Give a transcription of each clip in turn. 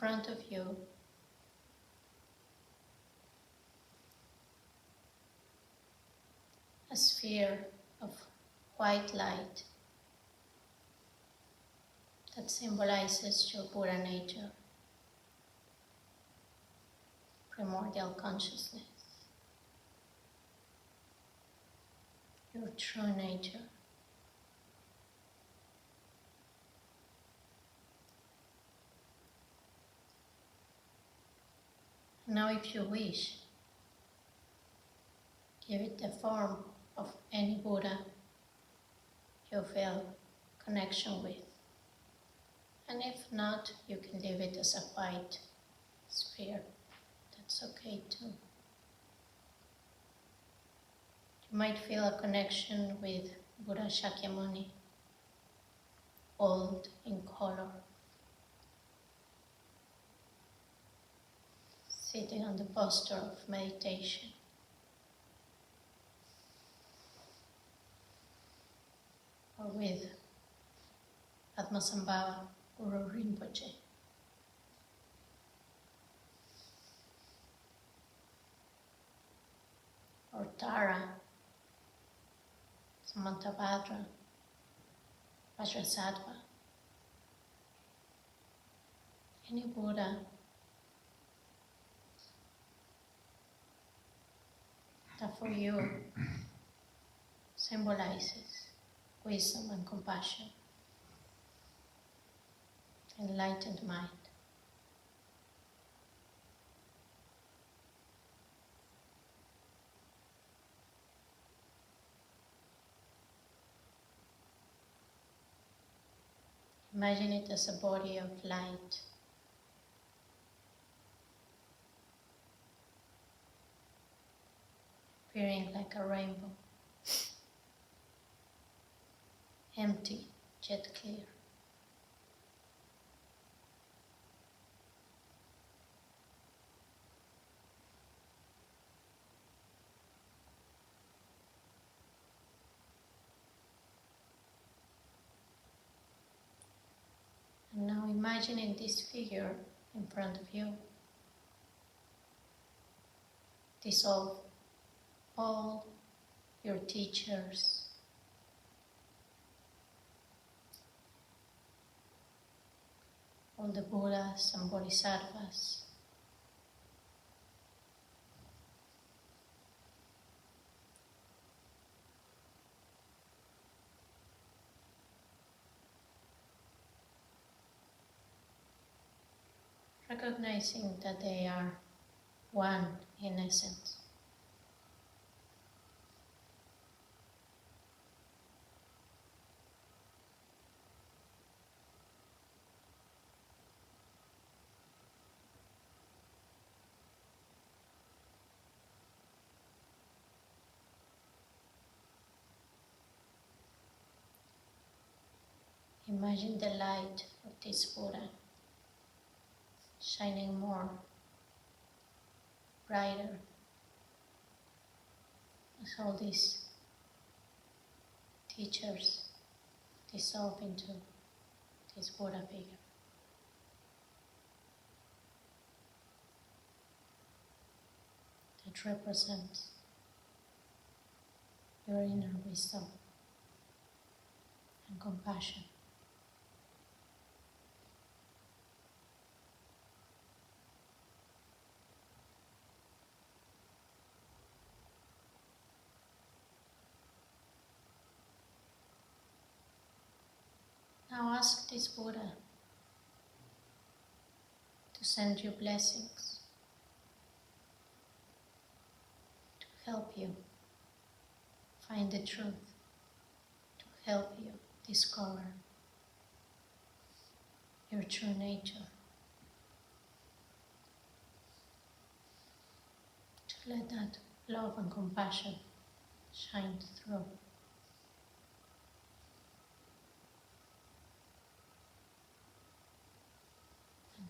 front of you a sphere of white light that symbolizes your Buddha nature, primordial consciousness, your true nature. Now, if you wish, give it the form of any Buddha you feel connection with. And if not, you can leave it as a white sphere. That's okay too. You might feel a connection with Buddha Shakyamuni, old in color, sitting on the posture of meditation. Or with Padmasambhava Guru Rinpoche. Or Tara, Samantabhadra, Vajrasattva. Any Buddha that for you symbolizes wisdom and compassion, enlightened mind. Imagine it as a body of light, appearing like a rainbow, empty, jet clear. And now imagining this figure in front of you dissolve all your teachers, all the Buddhas and Bodhisattvas, recognizing that they are one in essence. Imagine the light of this Buddha shining more, brighter, as all these teachers dissolve into this Buddha figure. That represents your inner wisdom and compassion. Now ask this Buddha to send you blessings, to help you find the truth, to help you discover your true nature, to let that love and compassion shine through.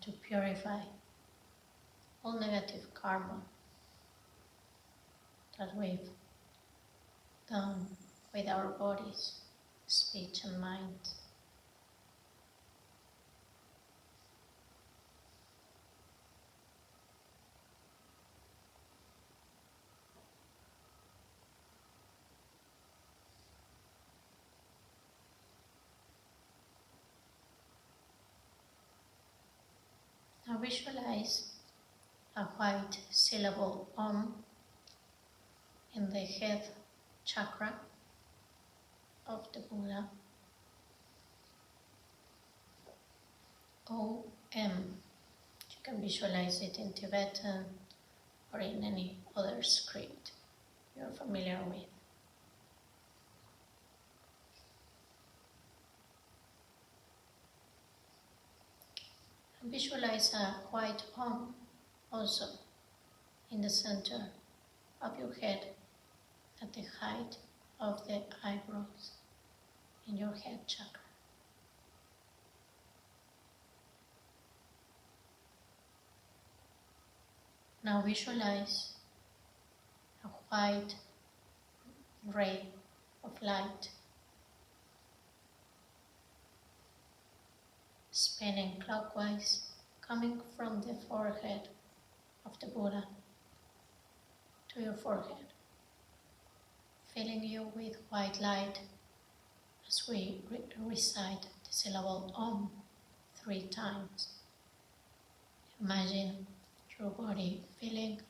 To purify all negative karma that we've done with our bodies, speech and mind. visualize a white syllable Om in the head chakra of the Buddha. O-M. You can visualize it in Tibetan or in any other script you're familiar with. And visualize a white Om also in the center of your head at the height of the eyebrows in your head chakra. Now visualize a white ray of light spinning clockwise, coming from the forehead of the Buddha to your forehead, filling you with white light as we recite the syllable Om 3 times. Imagine your body filling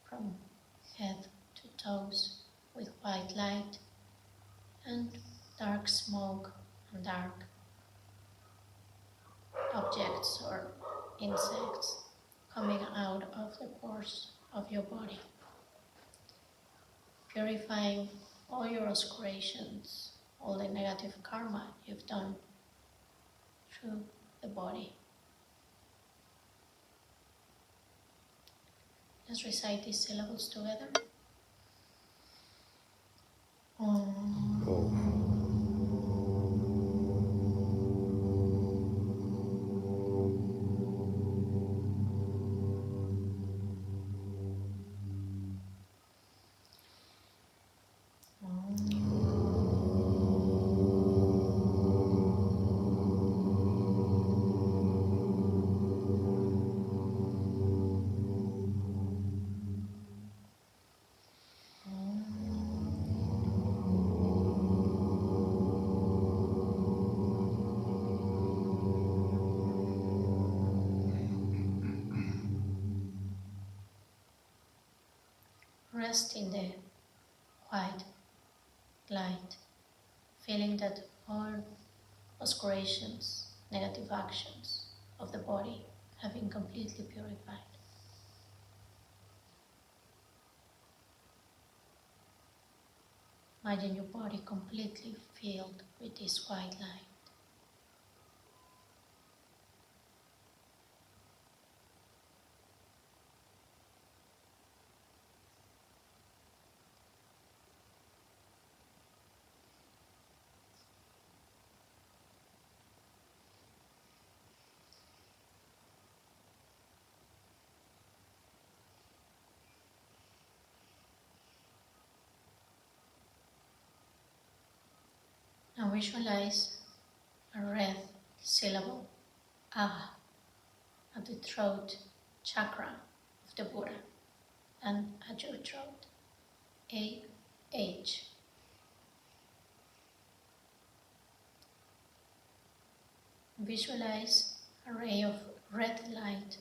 from head to toes with white light and dark smoke and dark objects or insects coming out of the pores of your body, purifying all your oscurations, all the negative karma you've done through the body. Let's recite these syllables together. Om. Rest in the white light, feeling that all oscurations, negative actions of the body have been completely purified. Imagine your body completely filled with this white light. Now visualize a red syllable, Ah, at the throat chakra of the Buddha and at your throat, A-H. Visualize a ray of red light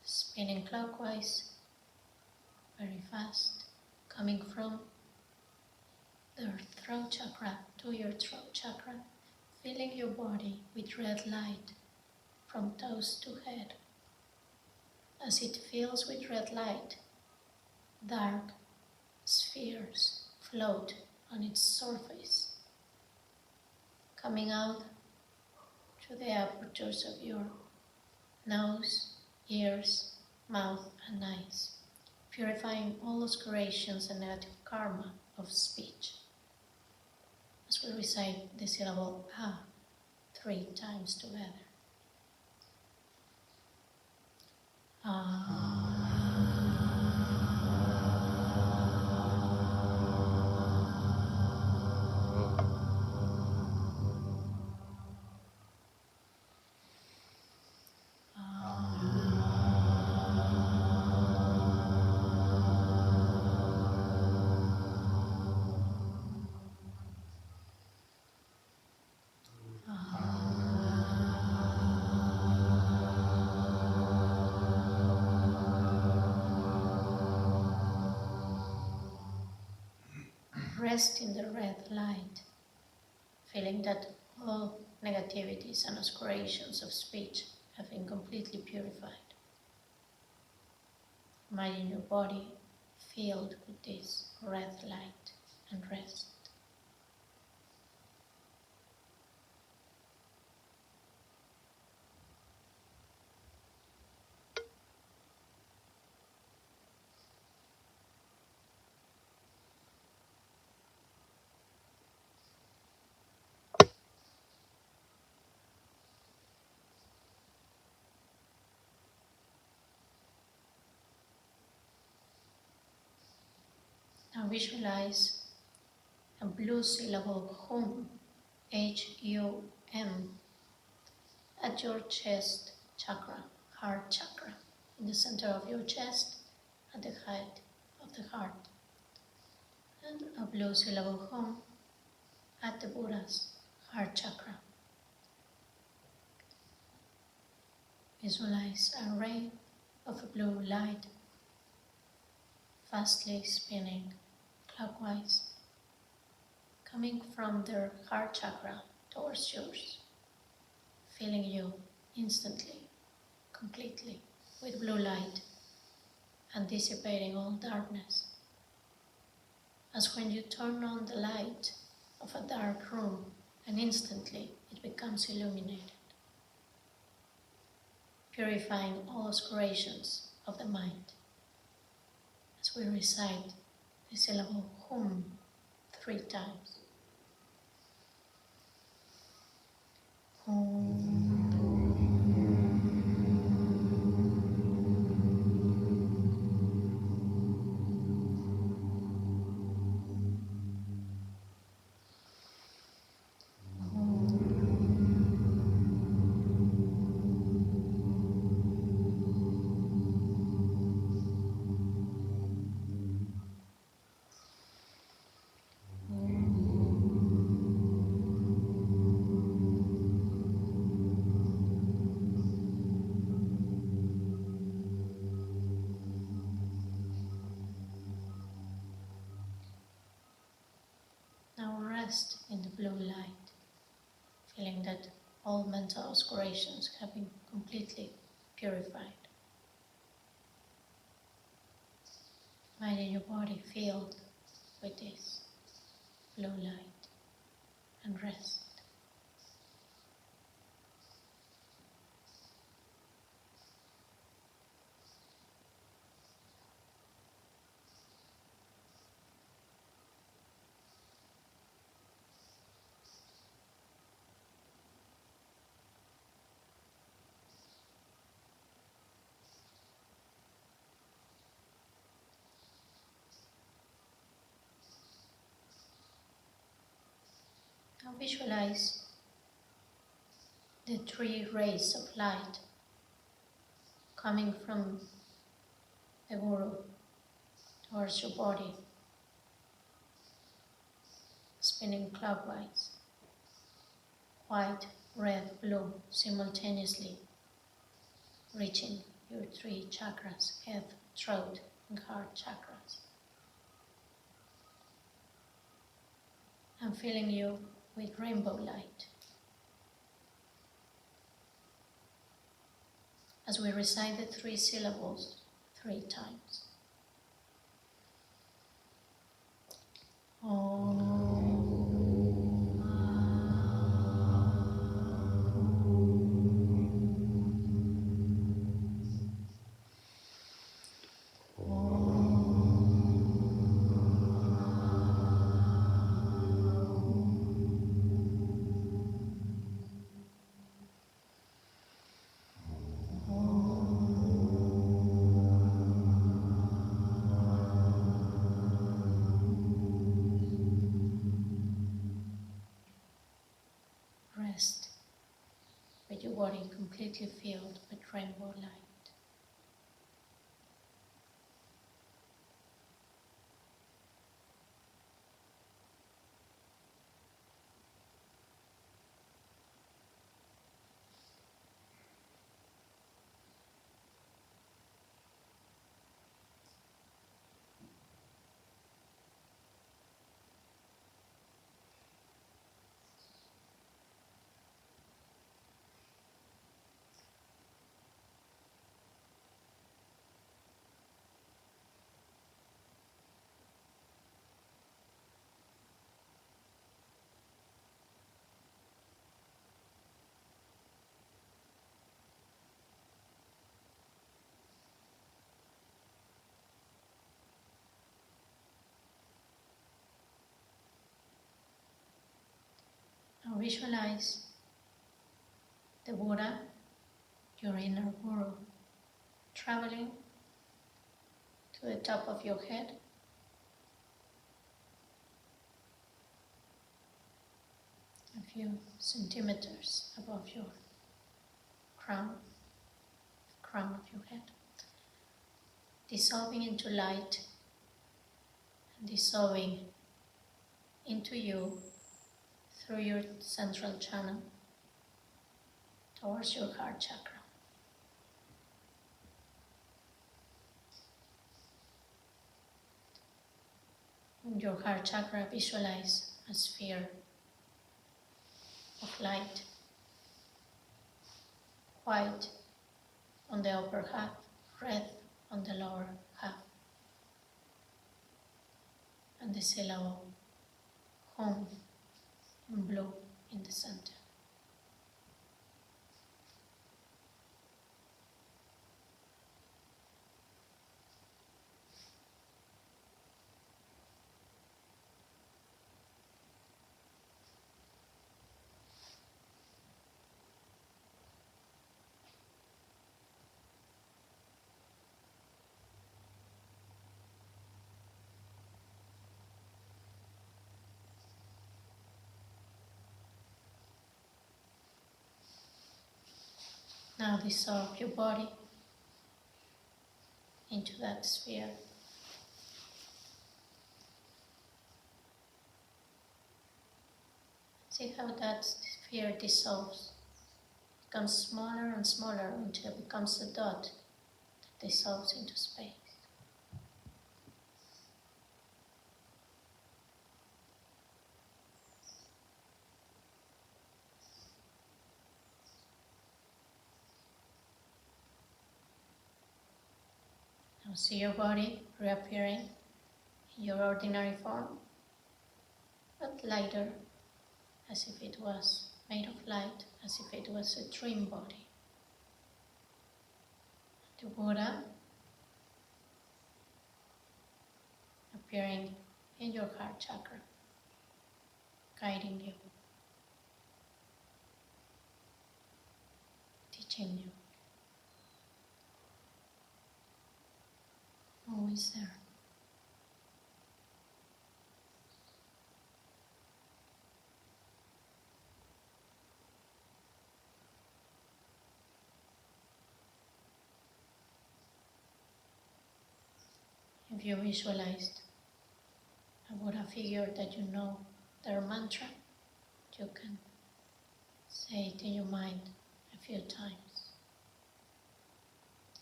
spinning clockwise, very fast, coming from the throat chakra to your throat chakra, filling your body with red light from toes to head. As it fills with red light, dark spheres float on its surface, coming out through the apertures of your nose, ears, mouth and eyes, purifying all oscurations and negative karma of speech. As we recite the syllable Ah 3 times together. Ah. rest in the red light, feeling that all negativities and aspirations of speech have been completely purified. Imagine your body filled with this red light and rest. Now visualize a blue syllable hum, H-U-M, at your chest chakra, heart chakra, in the center of your chest, at the height of the heart. And a blue syllable hum at the Buddha's heart chakra. Visualize a ray of blue light fastly spinning clockwise, coming from their heart chakra towards yours, filling you instantly, completely with blue light and dissipating all darkness. As when you turn on the light of a dark room and instantly it becomes illuminated, purifying all aspirations of the mind. As we recite the syllable hum 3 times. Hum. Now rest in the blue light, feeling that all mental aspirations have been completely purified. Imagine your body filled with this blue light and rest. Now visualize the 3 rays of light coming from the Guru towards your body, spinning clockwise, white, red, blue, simultaneously, reaching your 3 chakras, head, throat, and heart chakras, and filling you with rainbow light. As we recite the 3 syllables 3 times. Om. Rest with your body completely filled with rainbow light. visualize the Buddha, your inner guru, traveling to the top of your head, a few centimeters above your crown, the crown of your head, dissolving into light and dissolving into you through your central channel towards your heart chakra. In your heart chakra, visualize a sphere of light, white on the upper half, red on the lower half, and the syllable home in blue in the center. Now dissolve your body into that sphere. See how that sphere dissolves, becomes smaller and smaller until it becomes a dot that dissolves into space. Now see your body reappearing in your ordinary form, but lighter, as if it was made of light, as if it was a dream body. The Buddha appearing in your heart chakra, guiding you, teaching you, always there. If you visualized a Buddha figure that you know their mantra, you can say it in your mind a few times.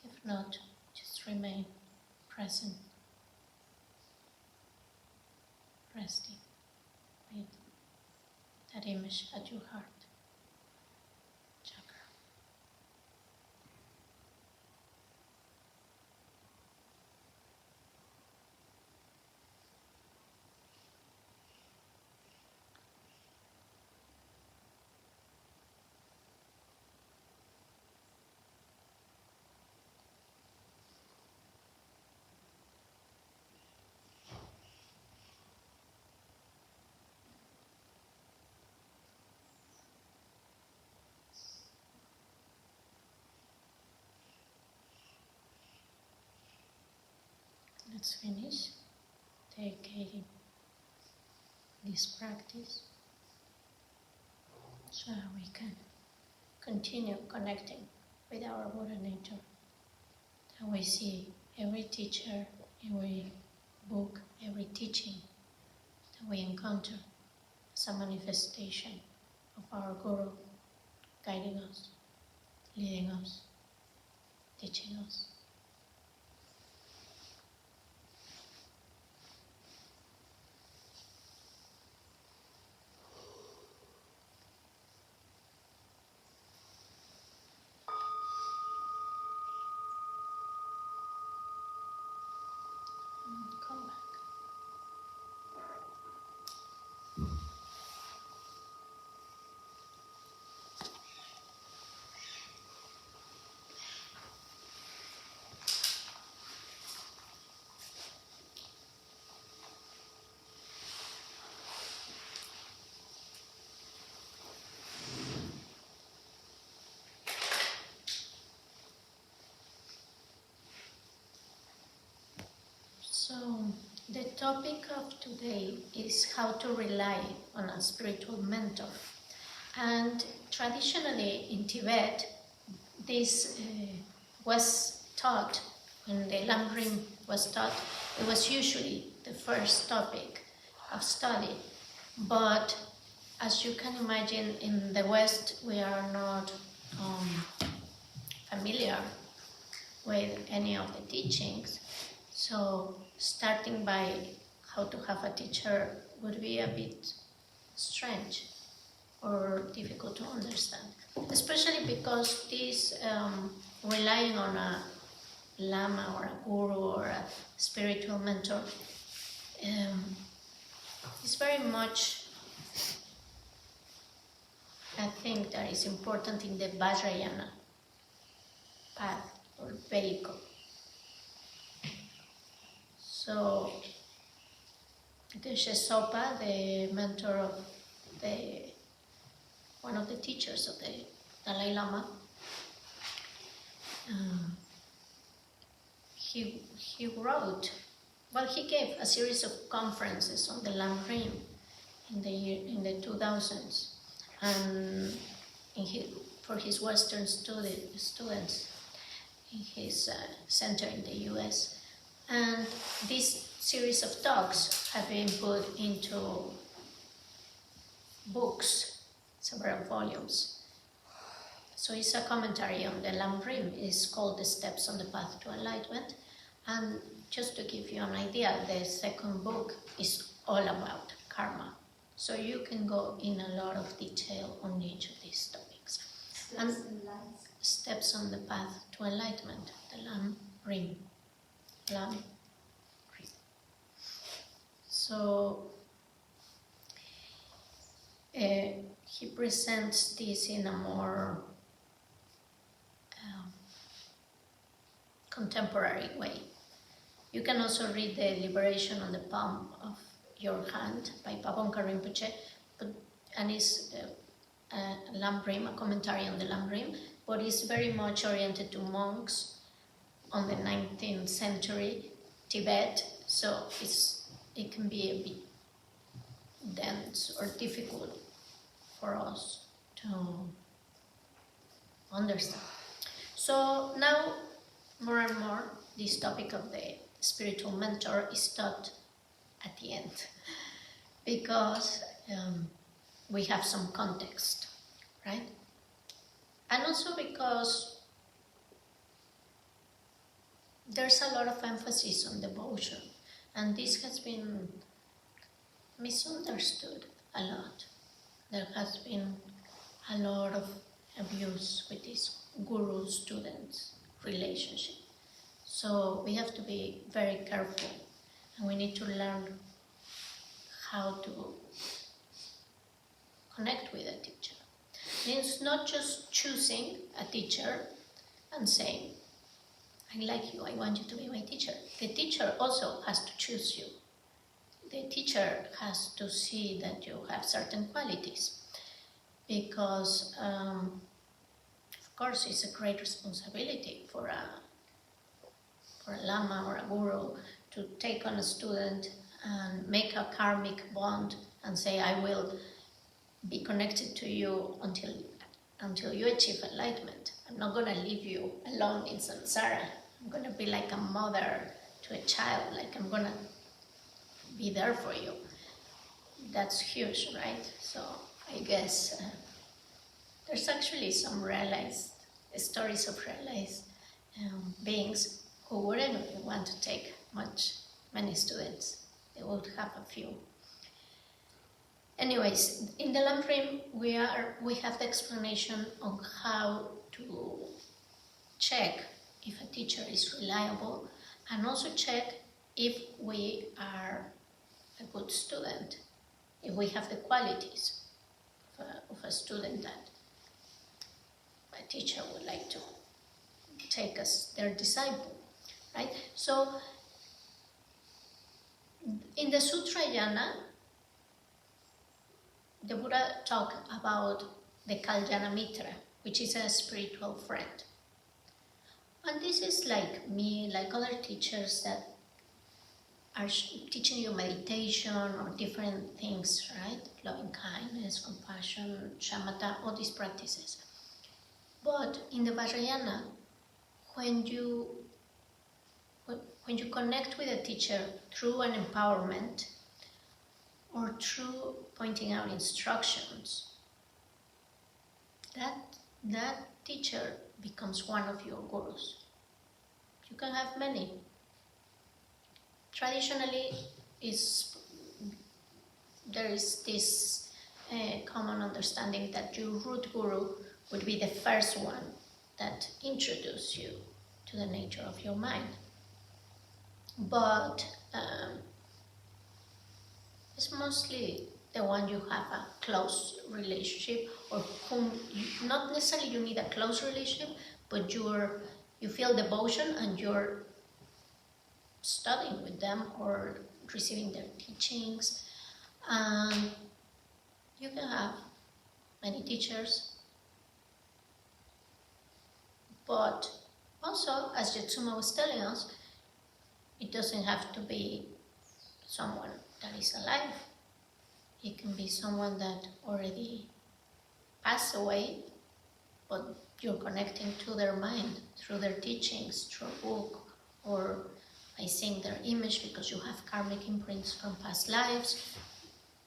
If not, just remain present, resting with that image at your heart chakra. Let's finish dedicating this practice so we can continue connecting with our Buddha nature. And we see every teacher, every book, every teaching that we encounter as a manifestation of our Guru guiding us, leading us, teaching us. Come back. The topic of today is how to rely on a spiritual mentor. And traditionally in Tibet, this was taught, when the Lamrim was taught, it was usually the first topic of study. But as you can imagine, in the West, we are not familiar with any of the teachings. So starting by how to have a teacher would be a bit strange or difficult to understand, especially because this relying on a lama or a guru or a spiritual mentor is very much a thing that is important in the vipashyana path or vehicle. So the Shesopa, the mentor of one of the teachers of the Dalai Lama, he wrote, well, he gave a series of conferences on the Lamrim in the 2000s, and for his Western students in his center in the US. And this series of talks have been put into books, several volumes. So it's a commentary on the Lamrim. It's called The Steps on the Path to Enlightenment. And just to give you an idea, the second book is all about karma. So you can go in a lot of detail on each of these topics. Steps on the Path to Enlightenment, the Lamrim. So he presents this in a more contemporary way. You can also read The Liberation on the Palm of Your Hand by Pabonka Rinpoche, and it's a Lamrim, a commentary on the Lamrim, but it's very much oriented to monks on the 19th century Tibet, so it can be a bit dense or difficult for us to understand. So now, more and more, this topic of the spiritual mentor is taught at the end, because we have some context, right? And also because there's a lot of emphasis on devotion, and this has been misunderstood a lot. There has been a lot of abuse with this guru-student relationship. So we have to be very careful, and we need to learn how to connect with a teacher. It's not just choosing a teacher and saying, I like you, I want you to be my teacher. The teacher also has to choose you. The teacher has to see that you have certain qualities, because of course it's a great responsibility for a lama or a guru to take on a student and make a karmic bond and say, I will be connected to you until you achieve enlightenment. I'm not going to leave you alone in samsara. I'm going to be like a mother to a child, like I'm going to be there for you. That's huge, right? So I guess there's actually some stories of realized beings who wouldn't want to take many students. They would have a few. Anyways, in the Lamrim, we have the explanation on how to check if a teacher is reliable, and also check if we are a good student, if we have the qualities of a student that a teacher would like to take as their disciple, right? So in the Sutrayana, the Buddha talked about the Kalyana Mitra, which is a spiritual friend. And this is like me, like other teachers, that are teaching you meditation or different things, right? Loving kindness, compassion, shamatha, all these practices. But in the vipashyana, when you connect with a teacher through an empowerment or through pointing out instructions, that teacher becomes one of your gurus. You can have many. Traditionally, there is this common understanding that your root guru would be the first one that introduces you to the nature of your mind. But it's mostly the one you have a close relationship, or whom not necessarily you need a close relationship, but you feel devotion and you're studying with them or receiving their teachings. You can have many teachers, but also, as Yatsuma was telling us, it doesn't have to be someone that is alive. It can be someone that already passed away, but you're connecting to their mind through their teachings, through a book, or by seeing their image because you have karmic imprints from past lives,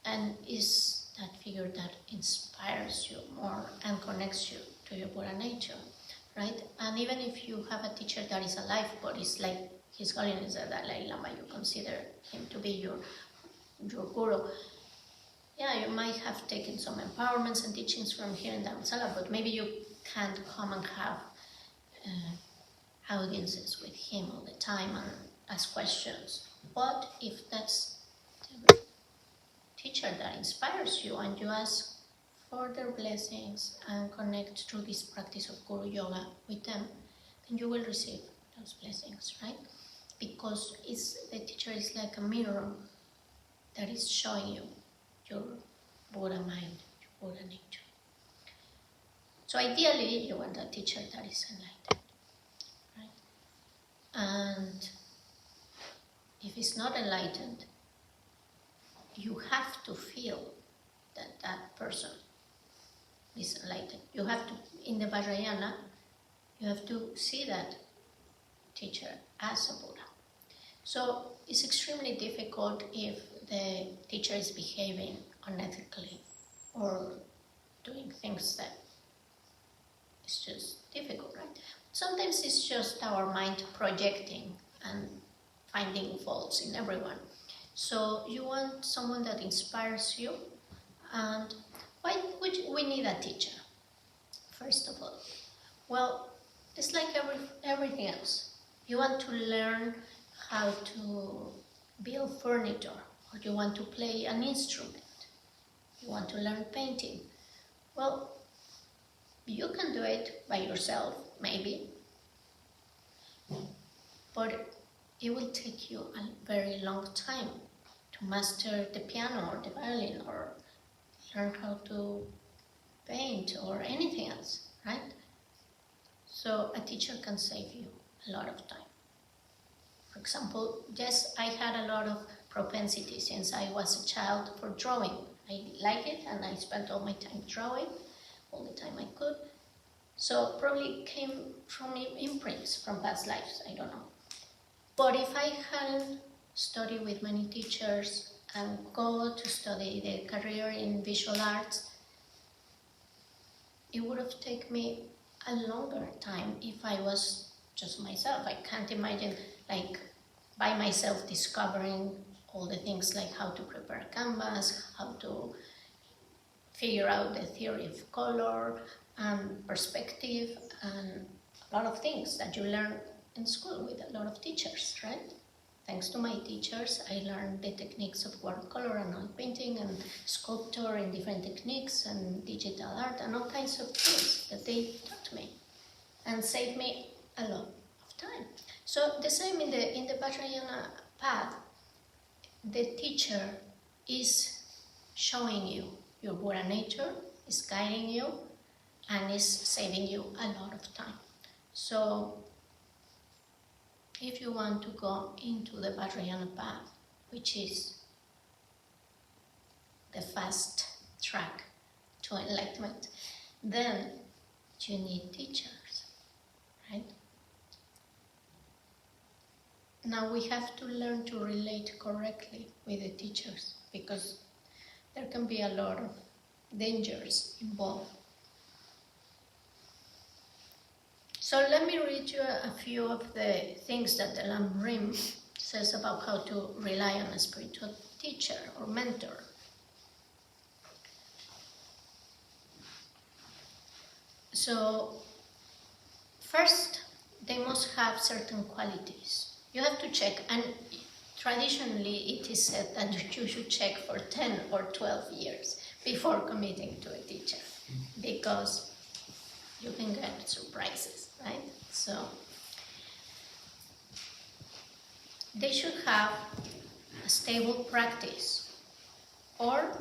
and is that figure that inspires you more and connects you to your Buddha nature, right? And even if you have a teacher that is alive, but it's like His Holiness the Dalai Lama, you consider him to be your guru. Yeah, you might have taken some empowerments and teachings from here in Dharamsala, but maybe you can't come and have audiences with him all the time and ask questions. But if that's the teacher that inspires you and you ask for their blessings and connect through this practice of Guru Yoga with them, then you will receive those blessings, right? Because the teacher is like a mirror that is showing you your Buddha mind, your Buddha nature. So ideally, you want a teacher that is enlightened, right? And if it's not enlightened, you have to feel that that person is enlightened. You have to, in the Vajrayana, you have to see that teacher as a Buddha. So it's extremely difficult if the teacher is behaving unethically or doing things that is just difficult, right? Sometimes it's just our mind projecting and finding faults in everyone. So you want someone that inspires you. And why would we need a teacher, first of all? Well, it's like everything else. You want to learn how to build furniture, or you want to play an instrument. You want to learn painting. Well, you can do it by yourself, maybe, but it will take you a very long time to master the piano or the violin or learn how to paint or anything else, right? So a teacher can save you a lot of time. For example, yes, I had a lot of propensity since I was a child for drawing. I like it and I spent all my time drawing, all the time I could. So probably it came from imprints from past lives, I don't know. But if I hadn't studied with many teachers and go to study the career in visual arts, it would have taken me a longer time if I was just myself. I can't imagine like by myself discovering all the things like how to prepare a canvas, how to figure out the theory of color and perspective and a lot of things that you learn in school with a lot of teachers, right? Thanks to my teachers, I learned the techniques of watercolor and oil painting and sculpture and different techniques and digital art and all kinds of things that they taught me and saved me a lot of time. So the same in the Vajrayana path, the teacher is showing you your Buddha nature, is guiding you, and is saving you a lot of time. So if you want to go into the Vajrayana path, which is the fast track to enlightenment, then you need teachers, right? Now we have to learn to relate correctly with the teachers, because there can be a lot of dangers involved. So let me read you a few of the things that the Lam Rim says about how to rely on a spiritual teacher or mentor. So first, they must have certain qualities. You have to check, and traditionally it is said that you should check for 10 or 12 years before committing to a teacher, because you can get surprises, right? So they should have a stable practice or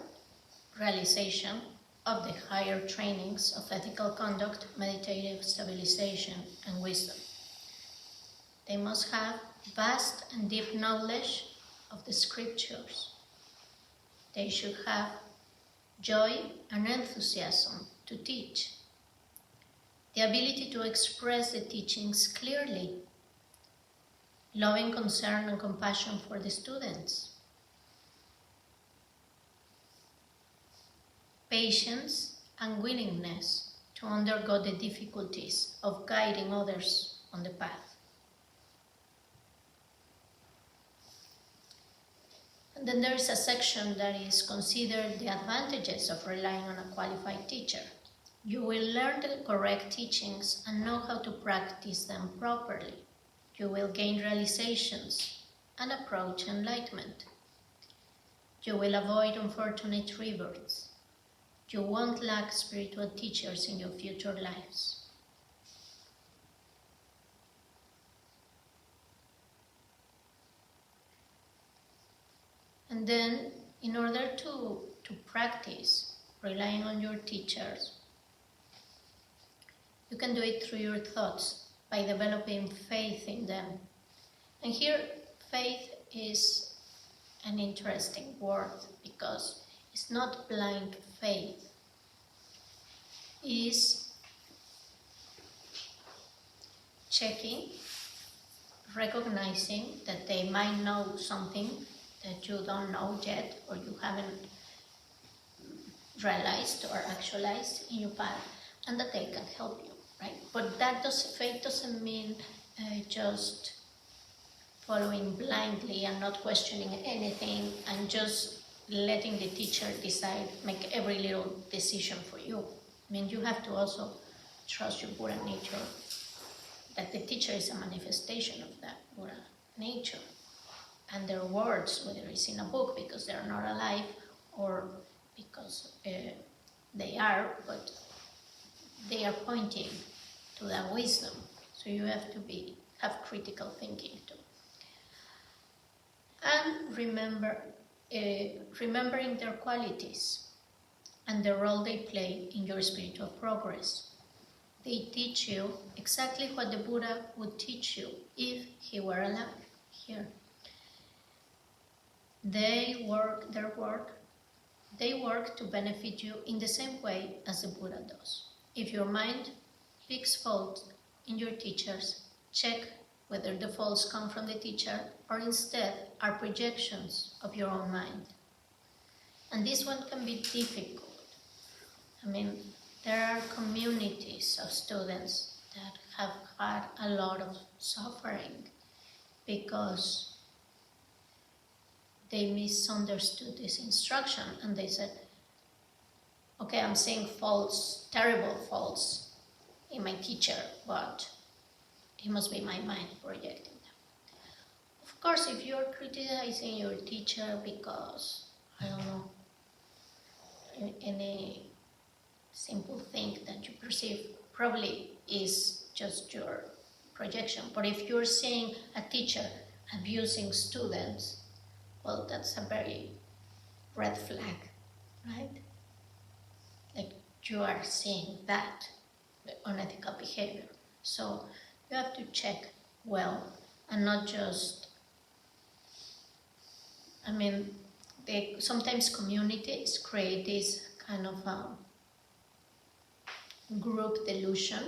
realization of the higher trainings of ethical conduct, meditative stabilization, and wisdom. They must have vast and deep knowledge of the scriptures. They should have joy and enthusiasm to teach, the ability to express the teachings clearly, loving concern and compassion for the students, patience and willingness to undergo the difficulties of guiding others on the path. And then there is a section that is considered the advantages of relying on a qualified teacher. You will learn the correct teachings and know how to practice them properly. You will gain realizations and approach enlightenment. You will avoid unfortunate rebirths. You won't lack spiritual teachers in your future lives. And then, in order to practice relying on your teachers, you can do it through your thoughts by developing faith in them. And here, faith is an interesting word, because it's not blind faith. It is checking, recognizing that they might know something that you don't know yet, or you haven't realized or actualized in your path, and that they can help you, right? But faith doesn't mean just following blindly and not questioning anything and just letting the teacher decide, make every little decision for you. I mean, you have to also trust your Buddha nature, that the teacher is a manifestation of that Buddha nature. And their words, whether it's in a book because they're not alive or because they are, but they are pointing to that wisdom. So you have to have critical thinking too. And remembering their qualities and the role they play in your spiritual progress. They teach you exactly what the Buddha would teach you if he were alive here. They work to benefit you in the same way as the Buddha does. If your mind picks fault in your teachers, check whether the faults come from the teacher or instead are projections of your own mind. And this one can be difficult. I mean, there are communities of students that have had a lot of suffering because they misunderstood this instruction and they said, okay, I'm seeing faults, terrible faults in my teacher, but it must be my mind projecting them. Of course, if you're criticizing your teacher because, I don't know, any simple thing that you perceive probably is just your projection. But if you're seeing a teacher abusing students, well, that's a very red flag, right? Like you are seeing that unethical behavior. So you have to check well and not just I mean, sometimes communities create this kind of group delusion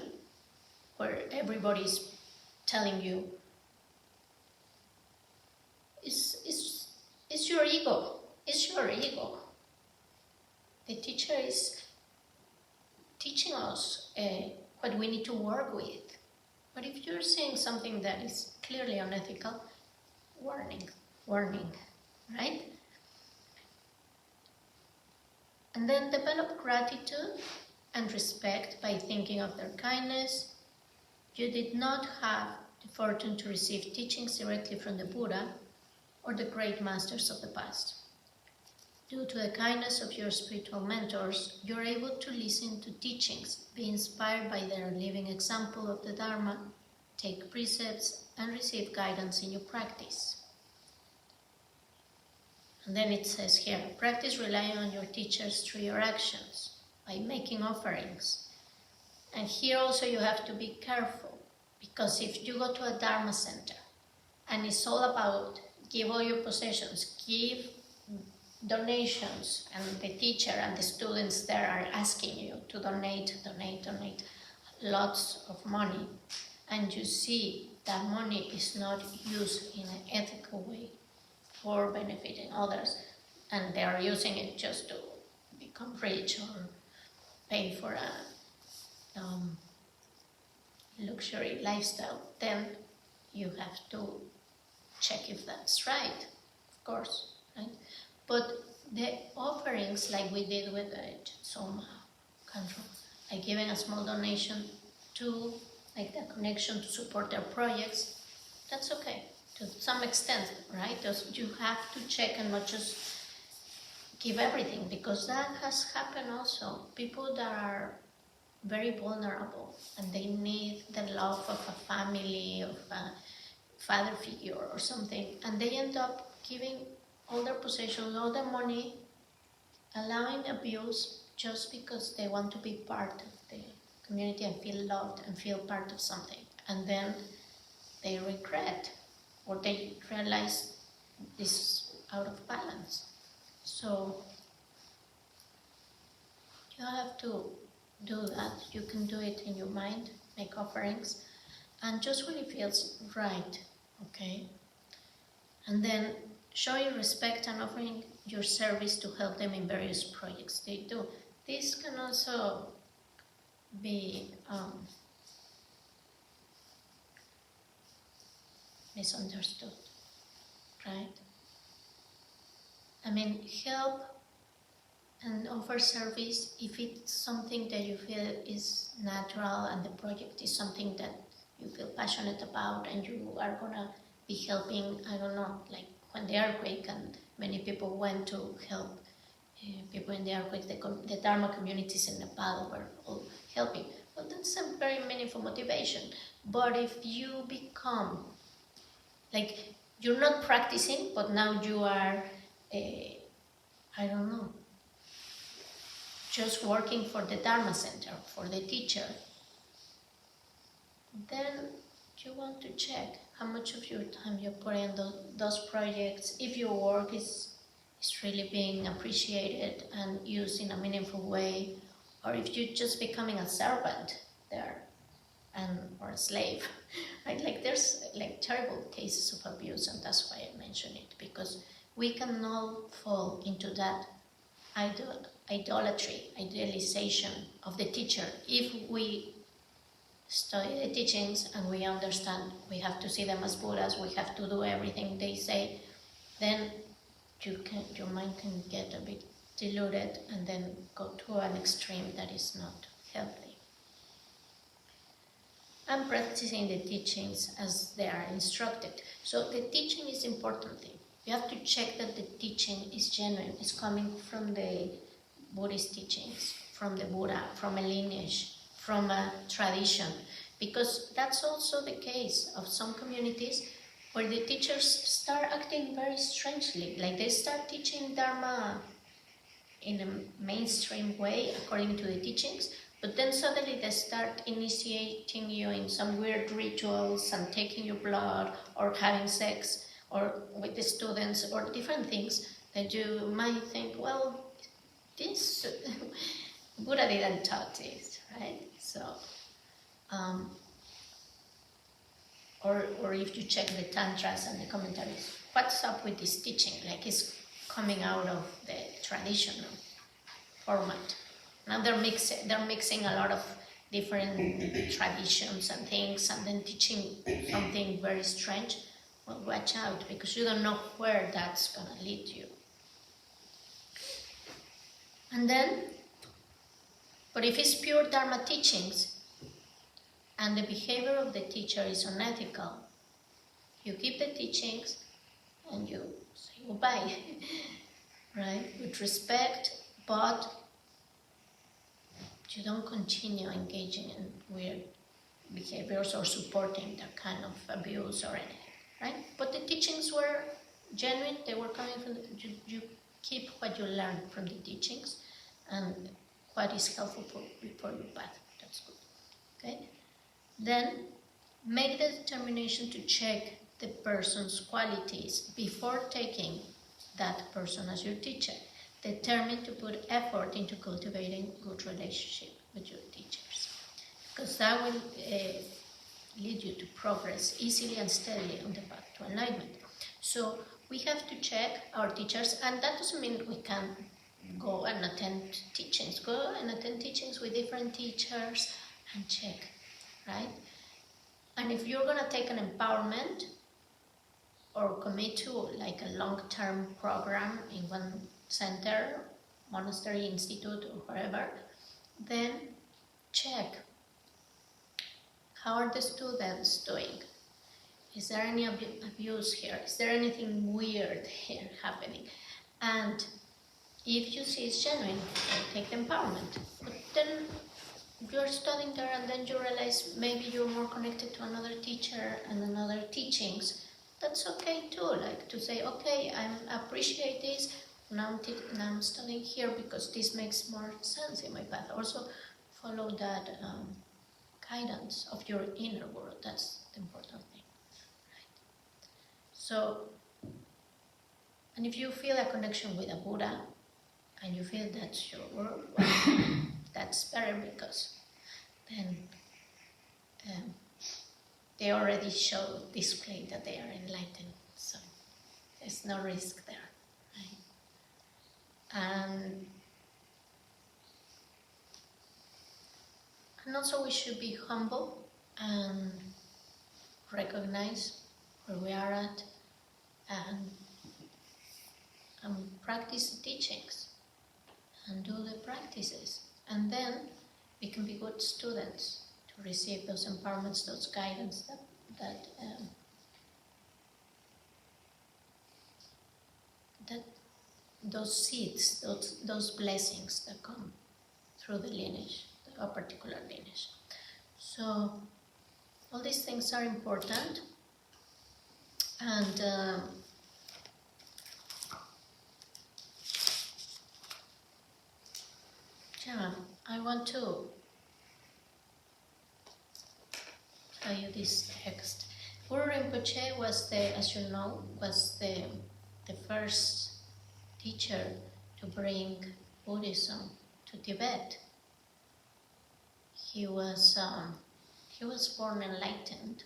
where everybody's telling you, it's your ego, it's your ego. The teacher is teaching us what we need to work with. But if you're saying something that is clearly unethical, warning, right? And then develop gratitude and respect by thinking of their kindness. You did not have the fortune to receive teachings directly from the Buddha or the great masters of the past. Due to the kindness of your spiritual mentors, you're able to listen to teachings, be inspired by their living example of the Dharma, take precepts, and receive guidance in your practice. And then it says here, practice relying on your teachers through your actions, by making offerings. And here also you have to be careful, because if you go to a Dharma center, and it's all about give all your possessions, give donations, and the teacher and the students there are asking you to donate lots of money, and you see that money is not used in an ethical way for benefiting others, and they are using it just to become rich or pay for a luxury lifestyle, then you have to check if that's right, of course, right? But the offerings, like we did with some country, like giving a small donation to like the connection to support their projects, that's okay to some extent, right? You have to check and not just give everything, because that has happened also. People that are very vulnerable and they need the love of a family, of a father figure or something, and they end up giving all their possessions, all their money, allowing abuse just because they want to be part of the community and feel loved and feel part of something. And then they regret, or they realize this is out of balance. So you have to do that. You can do it in your mind, make offerings, and just when it feels right, okay? And then showing respect and offering your service to help them in various projects they do. This can also be misunderstood, right? I mean, help and offer service if it's something that you feel is natural and the project is something that you feel passionate about and you are gonna be helping, I don't know, like when the earthquake and many people went to help people in the earthquake, the Dharma communities in Nepal were all helping. Well, that's a very meaningful motivation. But if you become, like, you're not practicing, but now you are, I don't know, just working for the Dharma center, for the teacher, then you want to check how much of your time you put in those projects, if your work is really being appreciated and used in a meaningful way, or if you're just becoming a servant there or a slave. Right? Like there's like terrible cases of abuse, and that's why I mention it, because we can all fall into that idolatry, idealization of the teacher. If we study the teachings and we understand we have to see them as Buddhas, we have to do everything they say, then your mind can get a bit diluted and then go to an extreme that is not healthy. And practicing the teachings as they are instructed. So the teaching is important thing. You have to check that the teaching is genuine, is coming from the Buddhist teachings, from the Buddha, from a lineage, from a tradition, because that's also the case of some communities where the teachers start acting very strangely, like they start teaching Dharma in a mainstream way according to the teachings, but then suddenly they start initiating you in some weird rituals and taking your blood or having sex or with the students, or different things that you might think, well, this Buddha didn't taught this, right? So, or if you check the tantras and the commentaries, what's up with this teaching? Like it's coming out of the traditional format. Now they're mixing a lot of different traditions and things, and then teaching something very strange. Well, watch out, because you don't know where that's gonna lead you. And then, but if it's pure Dharma teachings, and the behavior of the teacher is unethical, you keep the teachings and you say goodbye, right? With respect, but you don't continue engaging in weird behaviors or supporting that kind of abuse or anything, right? But the teachings were genuine, they were coming from, you keep what you learn from the teachings and what is helpful for your path, that's good, okay? Then make the determination to check the person's qualities before taking that person as your teacher. Determined to put effort into cultivating good relationship with your teachers, because that will lead you to progress easily and steadily on the path to enlightenment. So we have to check our teachers, and that doesn't mean we can go and attend teachings. Go and attend teachings with different teachers and check, right? And if you're going to take an empowerment or commit to like a long-term program in one center, monastery, institute, or wherever, then check, how are the students doing? Is there any abuse here? Is there anything weird here happening? And if you see it's genuine, take the empowerment. But then you're studying there and then you realize maybe you're more connected to another teacher and another teachings. That's okay too, like to say, okay, I appreciate this, now I'm studying here because this makes more sense in my path. Also follow that guidance of your inner world, that's the important thing. Right? So, and if you feel a connection with a Buddha, and you feel that's your world, well, that's better, because then they already display that they are enlightened, so there's no risk there, right? And also we should be humble and recognize where we are at and practice the teachings and do the practices, and then we can be good students to receive those empowerments, those guidance, those seeds, those blessings that come through the lineage, a particular lineage. So all these things are important, and yeah, I want to tell you this text. Guru Rinpoche was as you know, was the first teacher to bring Buddhism to Tibet. He was born enlightened.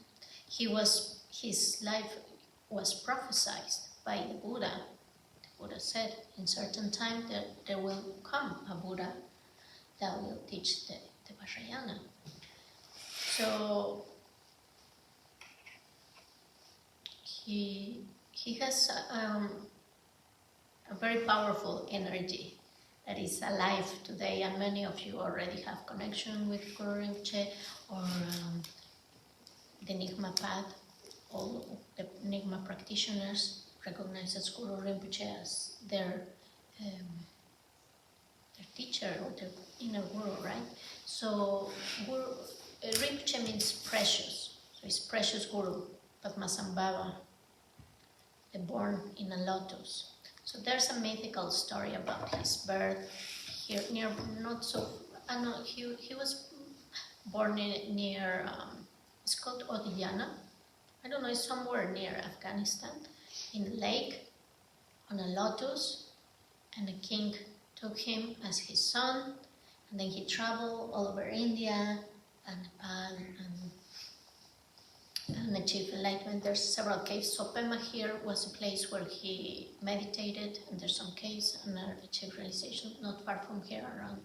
His life was prophesied by the Buddha. The Buddha said, in certain time that there will come a Buddha that will teach the vipashyana. So he has a very powerful energy that is alive today, and many of you already have connection with Guru Rinpoche or the Nyingma path. All the Nyingma practitioners recognize as Guru Rinpoche as their teacher or their inner guru, right? So Rinpoche means precious. So it's precious Guru, Padmasambhava, the born in a lotus. So there's a mythical story about his birth here near, not so, no, he was born near, it's called Odiyana. I don't know, it's somewhere near Afghanistan. in a lake on a lotus, and the king took him as his son, and then he traveled all over India and Nepal and achieved enlightenment. There's several caves. So Pema here was a place where he meditated, and there's some caves and achieved realization not far from here, around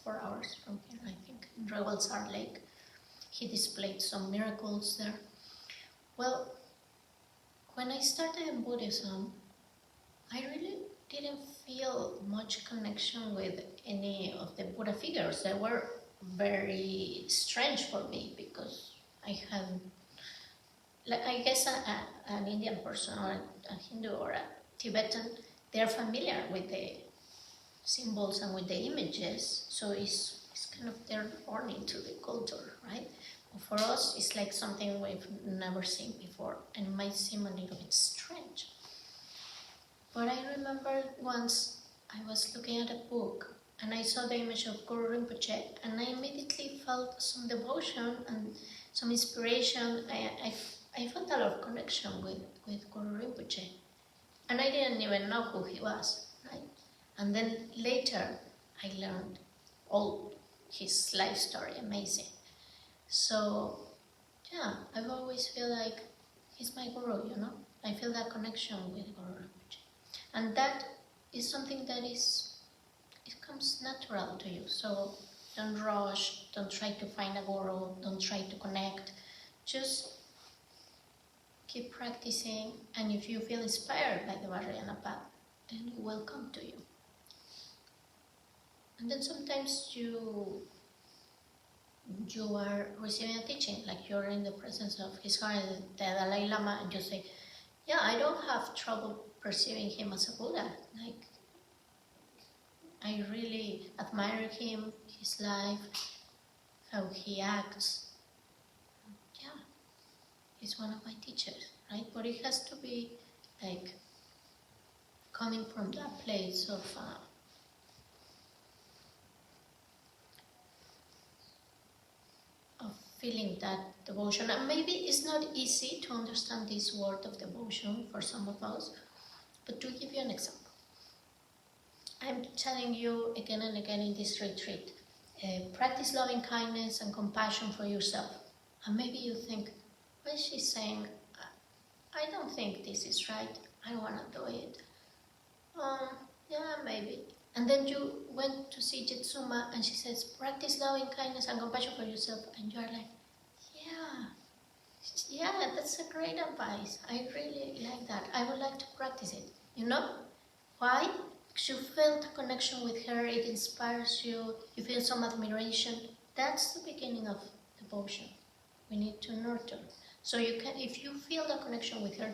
4 hours from here, I think, in Rawalsar Lake. He displayed some miracles there. Well, when I started in Buddhism, I really didn't feel much connection with any of the Buddha figures. They were very strange for me because I had, like, I guess an Indian person or a Hindu or a Tibetan, they're familiar with the symbols and with the images, so it's kind of they're born into the culture, right? For us, it's like something we've never seen before, and it might seem a little bit strange. But I remember once I was looking at a book and I saw the image of Guru Rinpoche, and I immediately felt some devotion and some inspiration. I felt a lot of connection with Guru Rinpoche, and I didn't even know who he was, right? And then later I learned all his life story, amazing. So yeah, I've always feel like he's my guru, you know? I feel that connection with Guru Rinpoche. And that is something that it comes natural to you. So don't rush, don't try to find a guru, don't try to connect. Just keep practicing, and if you feel inspired by the Vajrayana path, then it will come to you. And then sometimes you are receiving a teaching, like you're in the presence of His Highness the Dalai Lama, and you say, yeah, I don't have trouble perceiving him as a Buddha. Like, I really admire him, his life, how he acts. Yeah, he's one of my teachers, right? But it has to be like coming from that place of feeling that devotion. And maybe it's not easy to understand this word of devotion for some of us, but to give you an example, I'm telling you again and again in this retreat, practice loving kindness and compassion for yourself. And maybe you think, what is she saying? I don't think this is right. I don't want to do it. Yeah, maybe. And then you went to see Jitsuma and she says, practice loving kindness and compassion for yourself. And you're like, yeah, that's a great advice. I really like that. I would like to practice it. You know? Why? Because you felt a connection with her, it inspires you, you feel some admiration. That's the beginning of devotion. We need to nurture. So you can, if you feel the connection with her,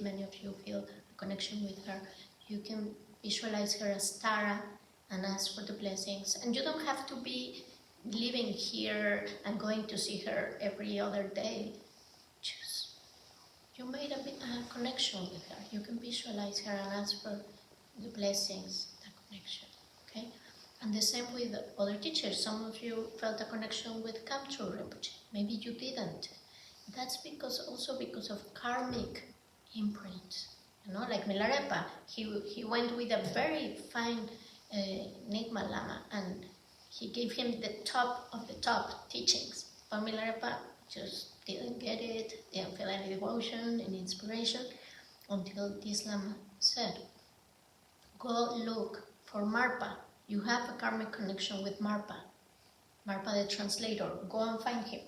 many of you feel a connection with her, you can visualize her as Tara and ask for the blessings. And you don't have to be living here and going to see her every other day. Just, you made a connection with her. You can visualize her and ask for the blessings, the connection, okay? And the same with other teachers. Some of you felt a connection with Kamtrul Rinpoche. Maybe you didn't. That's also because of karmic imprint. You know, like Milarepa, he went with a very fine Nyingma Lama, and he gave him the top of the top teachings. But Milarepa just didn't get it, didn't feel any devotion, any inspiration, until this Lama said, go look for Marpa. You have a karmic connection with Marpa. Marpa the translator, go and find him.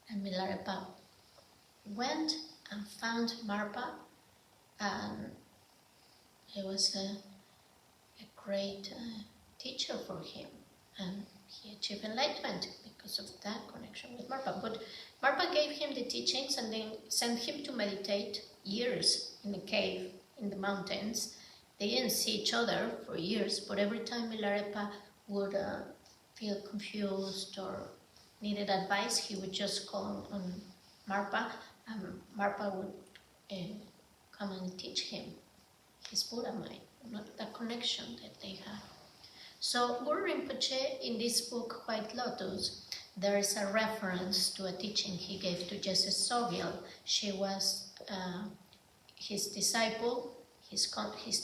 And Milarepa went and found Marpa, and he was a great teacher for him, and he achieved enlightenment because of that connection with Marpa. But Marpa gave him the teachings and then sent him to meditate years in a cave in the mountains. They didn't see each other for years, but every time Milarepa would feel confused or needed advice, he would just call on Marpa, and Marpa would come and teach him his Buddha mind, not the connection that they have. So Guru Rinpoche, in this book, White Lotus, there is a reference to a teaching he gave to Jesses Sogyal. She was his disciple, his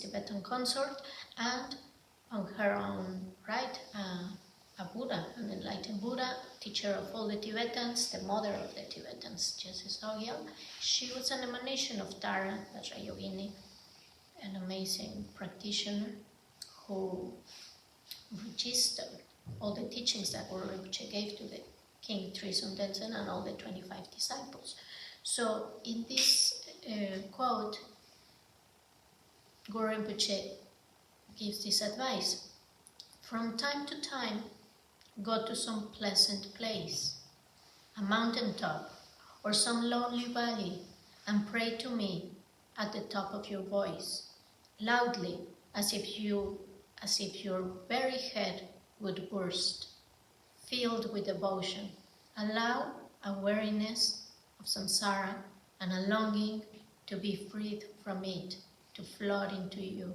Tibetan consort, and on her own right, a Buddha, an enlightened Buddha, teacher of all the Tibetans, the mother of the Tibetans, Jesus Ogyal. She was an emanation of Tara Vajrayogini, an amazing practitioner who registered all the teachings that Guru Rinpoche gave to the King Trisum Denzen and all the 25 disciples. So in this quote, Guru Rinpoche gives this advice. From time to time, go to some pleasant place, a mountaintop, or some lonely valley, and pray to me at the top of your voice, loudly, as if your very head would burst. Filled with devotion, allow a weariness of samsara and a longing to be freed from it to flood into you,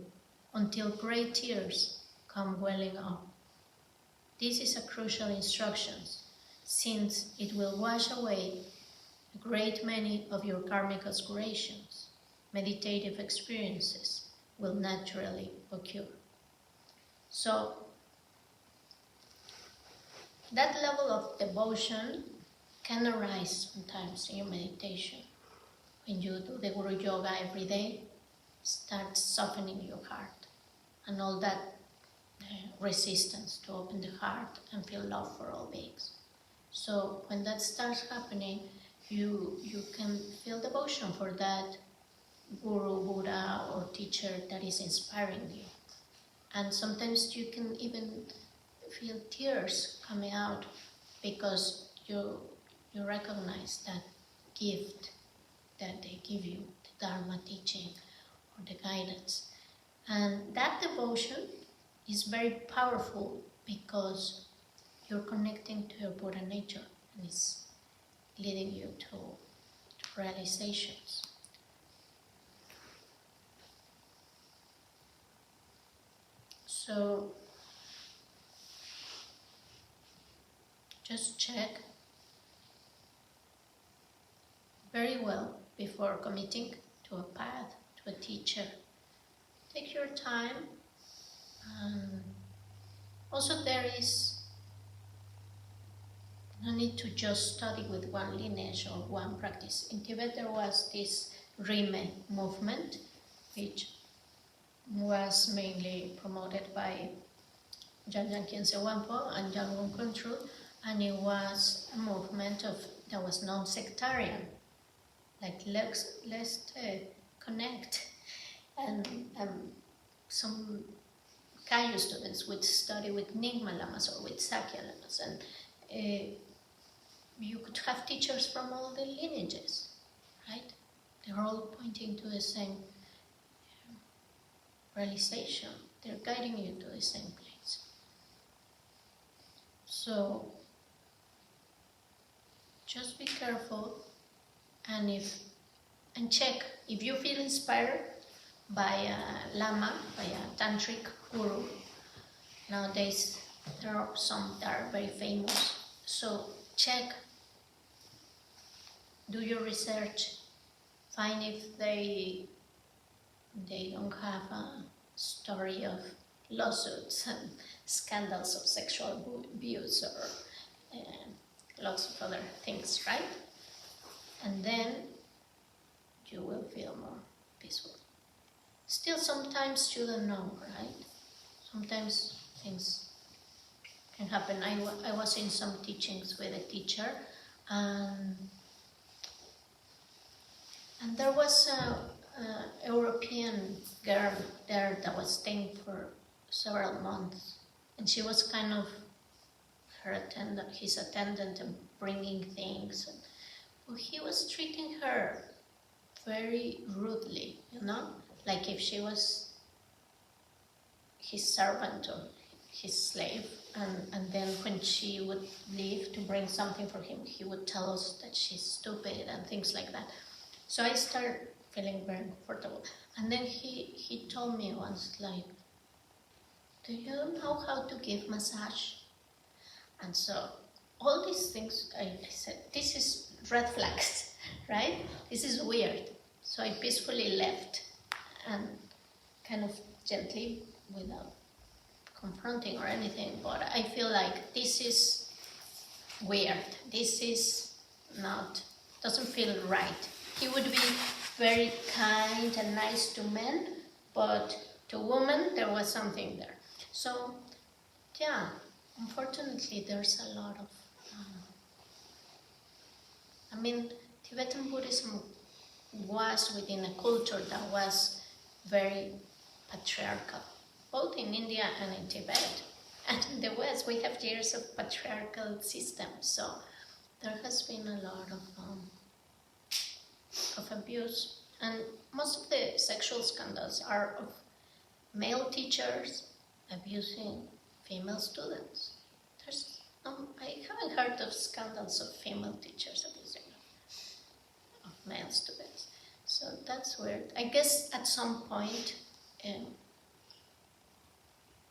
until great tears come welling up. This is a crucial instruction, since it will wash away a great many of your karmic aspirations. Meditative experiences will naturally occur. So, that level of devotion can arise sometimes in your meditation. When you do the Guru Yoga every day, start softening your heart and all that resistance to open the heart and feel love for all beings. So when that starts happening, you can feel devotion for that Guru, Buddha or teacher that is inspiring you. And sometimes you can even feel tears coming out because you recognize that gift that they give you, the Dharma teaching or the guidance. And that devotion is very powerful because you're connecting to your Buddha nature and it's leading you to realizations. So just check very well before committing to a path, to a teacher. Take your time. Also, there is no need to just study with one lineage or one practice. In Tibet, there was this Rime movement, which was mainly promoted by Jamyang Khyentse Wangpo and Jamgon Khuntru, and it was a movement that was non-sectarian. Like let's connect, and some Kagyu students would study with Nyingma Lamas or with Sakya Lamas, and you could have teachers from all the lineages, right? They're all pointing to the same realization. They're guiding you to the same place. So just be careful, and check if you feel inspired by a lama, by a tantric guru. Nowadays there are some that are very famous. So check, do your research, find if they don't have a story of lawsuits and scandals of sexual abuse or lots of other things, right? And then you will feel more peaceful. Still, sometimes you don't know, right? Sometimes things can happen. I was in some teachings with a teacher, and there was a European girl there that was staying for several months, and she was kind of his attendant and bringing things. And he was treating her very rudely, like if she was his servant or his slave. And then when she would leave to bring something for him, he would tell us that she's stupid and things like that. So I started feeling very uncomfortable. And then he told me once, like, do you know how to give massage? And so all these things, I said, this is red flags, right? This is weird. So I peacefully left and kind of gently, without confronting or anything, but I feel like this is weird. This is not, doesn't feel right. He would be very kind and nice to men, but to women there was something there. So yeah, unfortunately there's a lot of, Tibetan Buddhism was within a culture that was very patriarchal, both in India and in Tibet. And in the West, we have years of patriarchal system, so there has been a lot of abuse. And most of the sexual scandals are of male teachers abusing female students. I haven't heard of scandals of female teachers abusing of male students. So that's weird. I guess at some point,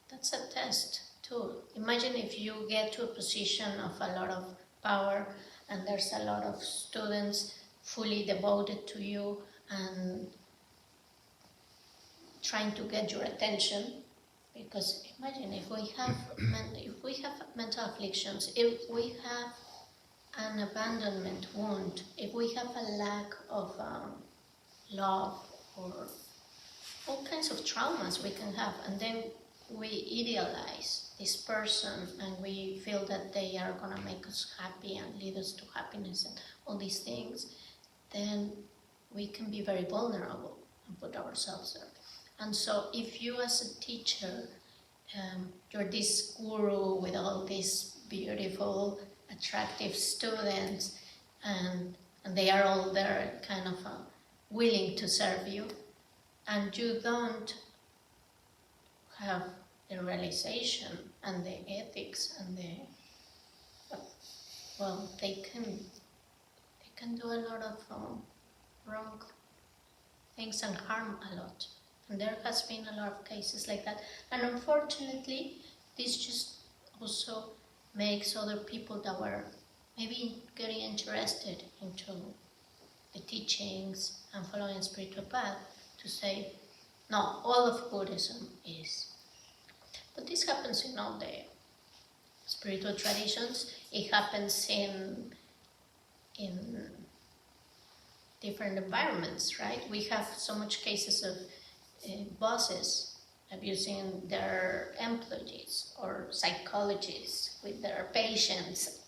that's a test too. Imagine if you get to a position of a lot of power and there's a lot of students fully devoted to you and trying to get your attention. Because imagine if we have mental afflictions, if we have an abandonment wound, if we have a lack of love or all kinds of traumas we can have, and then we idealize this person and we feel that they are going to make us happy and lead us to happiness and all these things, then we can be very vulnerable and put ourselves there. And so if you as a teacher, you're this guru with all these beautiful, attractive students, and they are all there kind of willing to serve you, and you don't have the realization and the ethics and they can do a lot of wrong things and harm a lot. And there has been a lot of cases like that. And unfortunately, this just also makes other people that were maybe getting interested into the teachings and following a spiritual path to say, no, all of Buddhism is. But this happens in all the spiritual traditions. It happens in different environments, right? We have so much cases of bosses abusing their employees, or psychologists with their patients,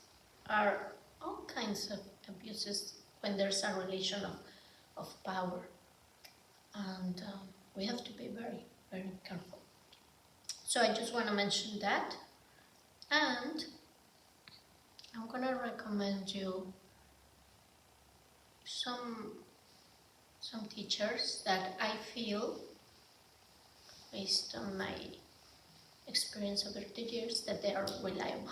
are all kinds of abuses when there's a relation of power. And we have to be very, very careful. So I just want to mention that. And I'm going to recommend you some teachers that I feel, based on my experience over the years, that they are reliable,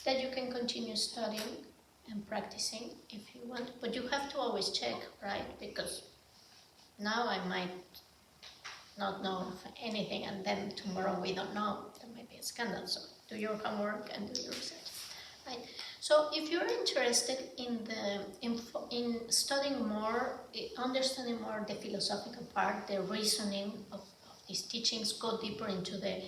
that you can continue studying and practicing if you want, but you have to always check, right? Because now I might not know of anything, and then tomorrow we don't know. There might be a scandal, so do your homework and do your research, right? So if you're interested in studying more, understanding more the philosophical part, the reasoning of these teachings, go deeper into the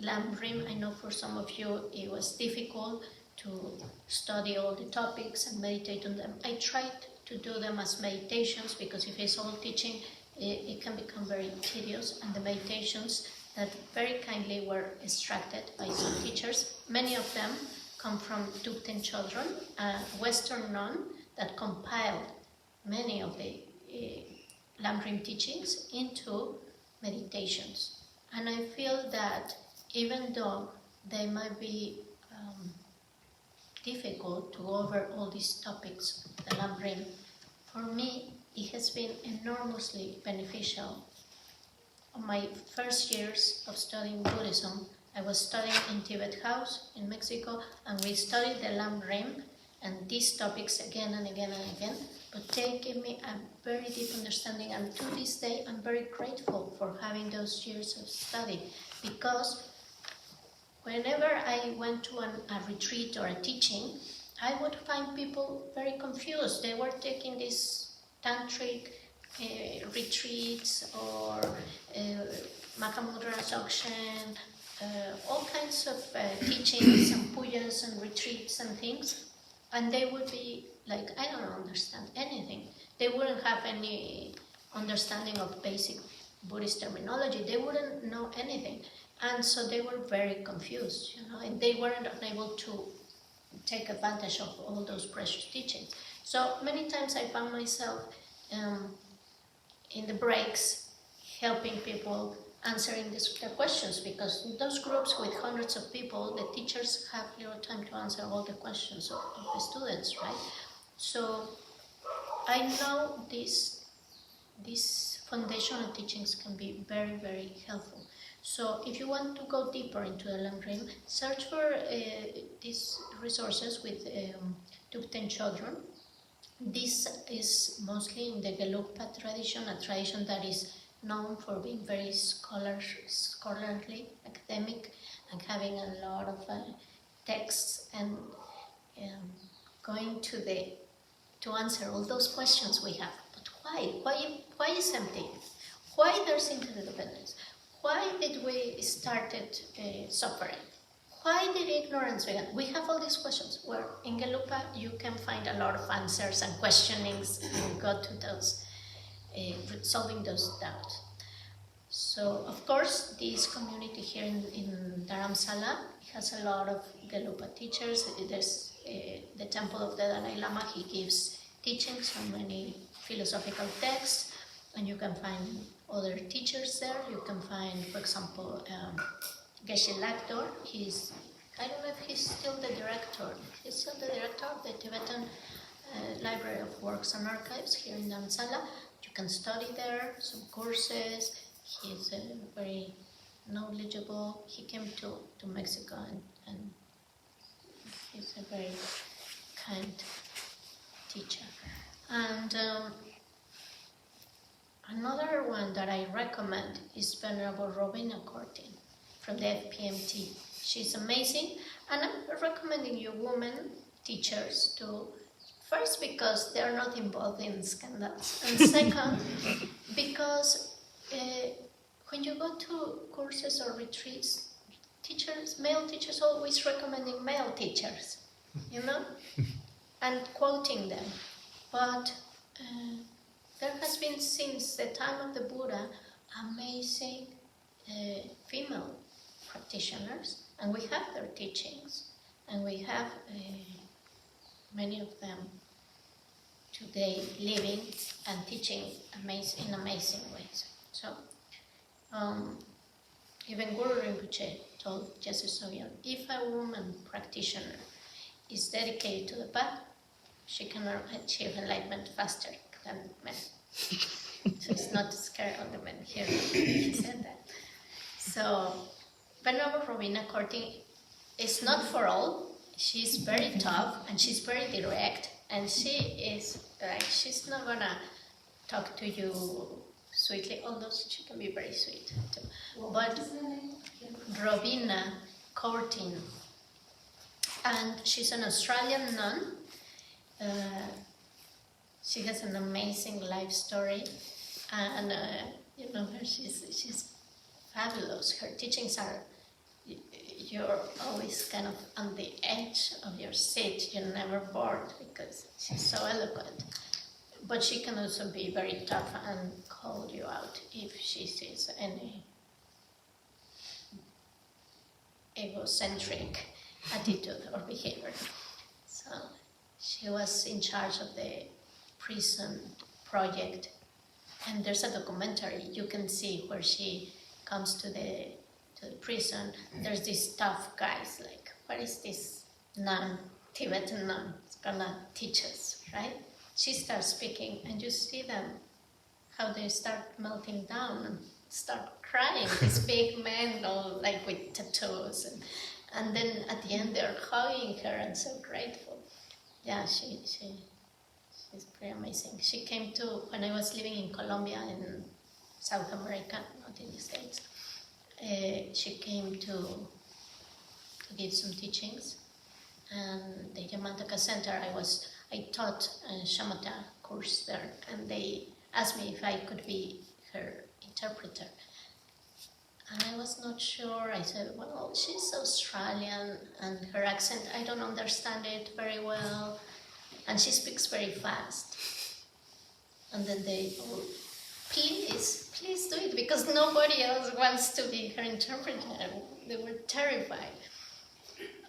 Lam Rim. I know for some of you it was difficult to study all the topics and meditate on them. I tried to do them as meditations, because if it's all teaching, it can become very tedious. And the meditations that very kindly were instructed by some teachers, many of them come from Thupten Chodron, a Western nun that compiled many of the Lam Rim teachings into meditations. And I feel that even though they might be difficult to go over all these topics, the Lam Rim, for me it has been enormously beneficial. On my first years of studying Buddhism, I was studying in Tibet House in Mexico, and we studied the Lam Rim and these topics again and again and again, but they gave me a very deep understanding, and to this day I'm very grateful for having those years of study, because whenever I went to a retreat or a teaching, I would find people very confused. They were taking this tantric retreats or Mahamudra Dzogchen, all kinds of teachings and pujas and retreats and things, and they would be like, I don't understand anything. They wouldn't have any understanding of basic Buddhist terminology. They wouldn't know anything, and so they were very confused, and they weren't able to take advantage of all those precious teachings. So many times I found myself in the breaks helping people answering the questions, because in those groups with hundreds of people, the teachers have little time to answer all the questions of the students, right? So I know these foundational teachings can be very, very helpful. So if you want to go deeper into the Lamrim, search for these resources with Tibetan children. This is mostly in the Gelugpa tradition, a tradition that is known for being very scholarly, academic, and having a lot of texts and going to answer all those questions we have. But why is empty? Why there's interdependence? Why did we started suffering? Why did ignorance begin? We have all these questions where in Gelugpa you can find a lot of answers and questionings and go to those, solving those doubts. So of course this community here in Dharamsala has a lot of Gelugpa teachers. There's the temple of the Dalai Lama. He gives teachings on many philosophical texts, and you can find other teachers there. You can find, for example, Geshe Lakdor. I don't know if he's still the director. He's still the director of the Tibetan Library of Works and Archives here in Dharamsala. You can study there, some courses. He's very knowledgeable. He came to Mexico and he's a very kind teacher. And another one that I recommend is Venerable Robina Cortin from the FPMT. She's amazing, and I'm recommending you women teachers to, first because they're not involved in scandals, and second because when you go to courses or retreats, male teachers always recommending male teachers, and quoting them. But there has been since the time of the Buddha amazing female practitioners, and we have their teachings, and we have many of them today living and teaching in amazing ways. So even Guru Rinpoche told Jesus Soyan, if a woman practitioner is dedicated to the path, she can achieve enlightenment faster than men. So it's not to scare all the men here. He said that. So Venerable Robina Cortin is not for all. She's very tough and she's very direct, and she's not gonna talk to you sweetly, although she can be very sweet too. But Robina Cortin, and she's an Australian nun. She has an amazing life story, and she's fabulous. Her teachings are, you're always kind of on the edge of your seat. You're never bored because she's so eloquent. But she can also be very tough and call you out if she sees any egocentric attitude or behavior. So she was in charge of the prison project, and there's a documentary you can see where she comes to the prison. There's these tough guys like, what is this nun, Tibetan nun, is gonna teach us, right? She starts speaking, and you see them, how they start melting down and start crying. These big men, all like with tattoos, and then at the end they're hugging her and so grateful. Yeah, she's pretty amazing. She came to, when I was living in Colombia in South America, not in the States, she came to give some teachings, and the Yamantaka Center, I taught a Shamatha course there, and they asked me if I could be her interpreter. And I was not sure. I said, well, she's Australian, and her accent, I don't understand it very well, and she speaks very fast. And then they, oh, please do it, because nobody else wants to be her interpreter. They were terrified.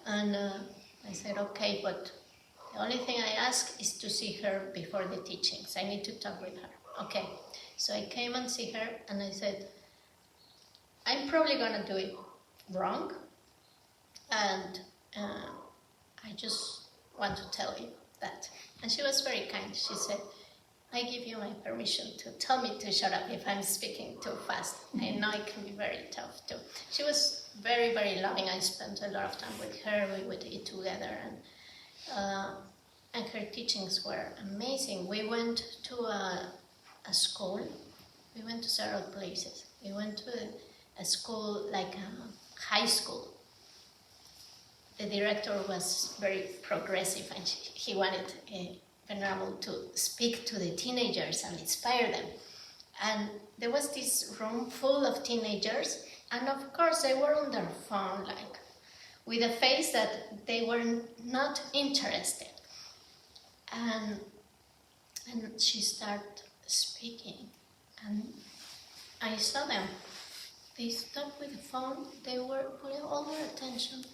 And I said, okay, but the only thing I ask is to see her before the teachings. I need to talk with her. Okay. So I came and see her, and I said, I'm probably going to do it wrong, and I just want to tell you that. And she was very kind. She said, I give you my permission to tell me to shut up if I'm speaking too fast. I know it can be very tough too. She was very, very loving. I spent a lot of time with her. We would eat together, and her teachings were amazing. We went to a school. We went to several places. We went to a school, like a high school. The director was very progressive, and he wanted Venerable to speak to the teenagers and inspire them. And there was this room full of teenagers, and of course they were on their phone, like with a face that they were not interested. And she started speaking, and I saw them. They stopped with the phone. They were putting all their attention.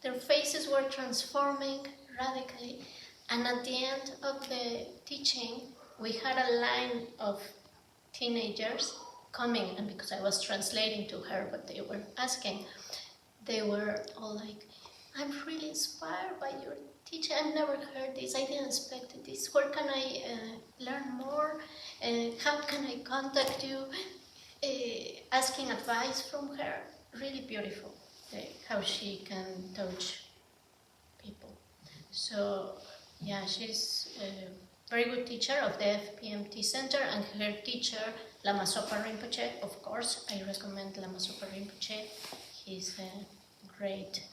Their faces were transforming radically. And at the end of the teaching, we had a line of teenagers coming, and because I was translating to her what they were asking, they were all like, I'm really inspired by your teaching. I've never heard this. I didn't expect this. Where can I learn more? How can I contact you? Asking advice from her. Really beautiful, how she can touch people. So, yeah, she's a very good teacher of the FPMT Center, and her teacher, Lama Zopa Rinpoche, of course, I recommend Lama Zopa Rinpoche. He's a great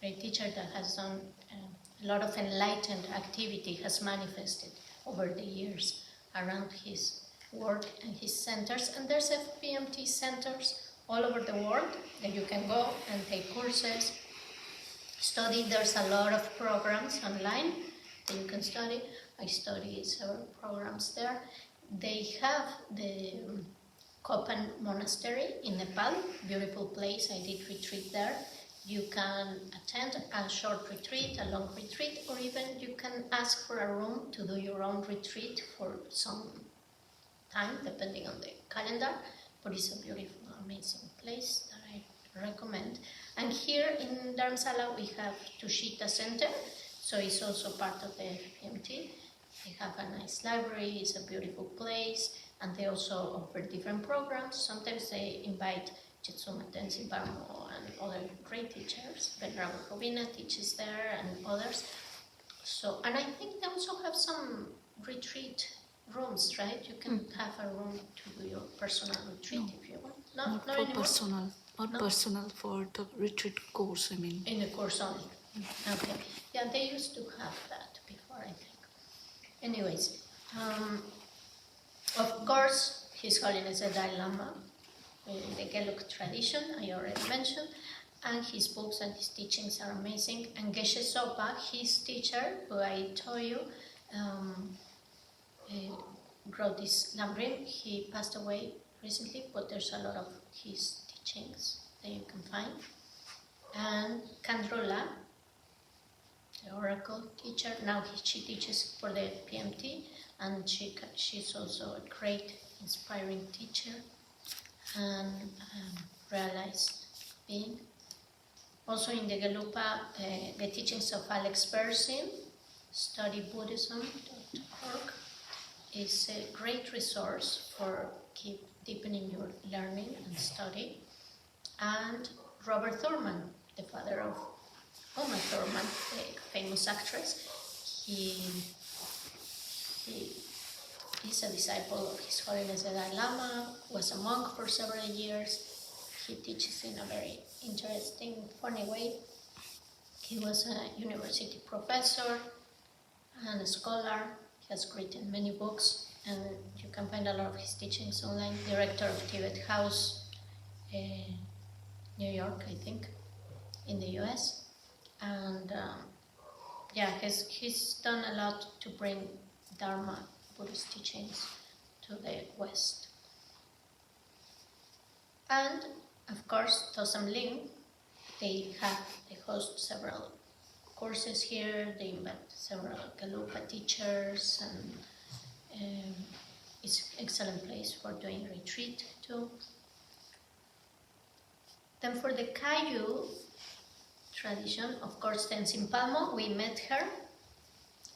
teacher that has done a lot of enlightened activity, has manifested over the years around his work and his centers. And there's FPMT centers all over the world that you can go and take courses, study. There's a lot of programs online that you can study. I studied several programs there. They have the Kopan Monastery in Nepal, beautiful place. I did retreat there. You can attend a short retreat, a long retreat, or even you can ask for a room to do your own retreat for some time, depending on the calendar. But it's a beautiful, amazing place that I recommend. And here in Dharamsala we have Tushita Center, so it's also part of the FPMT. They have a nice library, it's a beautiful place, and they also offer different programs. Sometimes they invite Jitsuma Tenzin Barmo and other great teachers. Venerable Robina teaches there and others. So, and I think they also have some retreat rooms, right? You can have a room to do your personal retreat if you want. Not for anymore? Personal, not no? Personal for the retreat course, I mean. In the course only. Okay. Yeah, they used to have that before, I think. Anyways, of course, His Holiness the Dalai Lama, the Gelug tradition, I already mentioned, and his books and his teachings are amazing. And Geshe Sopa, his teacher, who I told you, wrote this Lamrim. He passed away recently, but there's a lot of his teachings that you can find. And Kandrola, the oracle teacher, now she teaches for the PMT, and she's also a great, inspiring teacher and realized being. Also in the Gelupa, the teachings of Alex Bersin, studybuddhism.org, is a great resource for keep deepening your learning and study. And Robert Thurman, the father of Uma Thurman, the famous actress, he is a disciple of His Holiness the Dalai Lama, was a monk for several years. He teaches in a very interesting, funny way. He was a university professor, and a scholar. He has written many books, and you can find a lot of his teachings online. Director of Tibet House, New York, I think, in the US. And yeah, he's done a lot to bring Dharma, Buddhist teachings, to the West. And of course, Thosamling, they host several courses here. They invite several Galupa teachers, and it's an excellent place for doing retreat too. Then for the Kayu tradition, of course, Tenzin Palmo, we met her,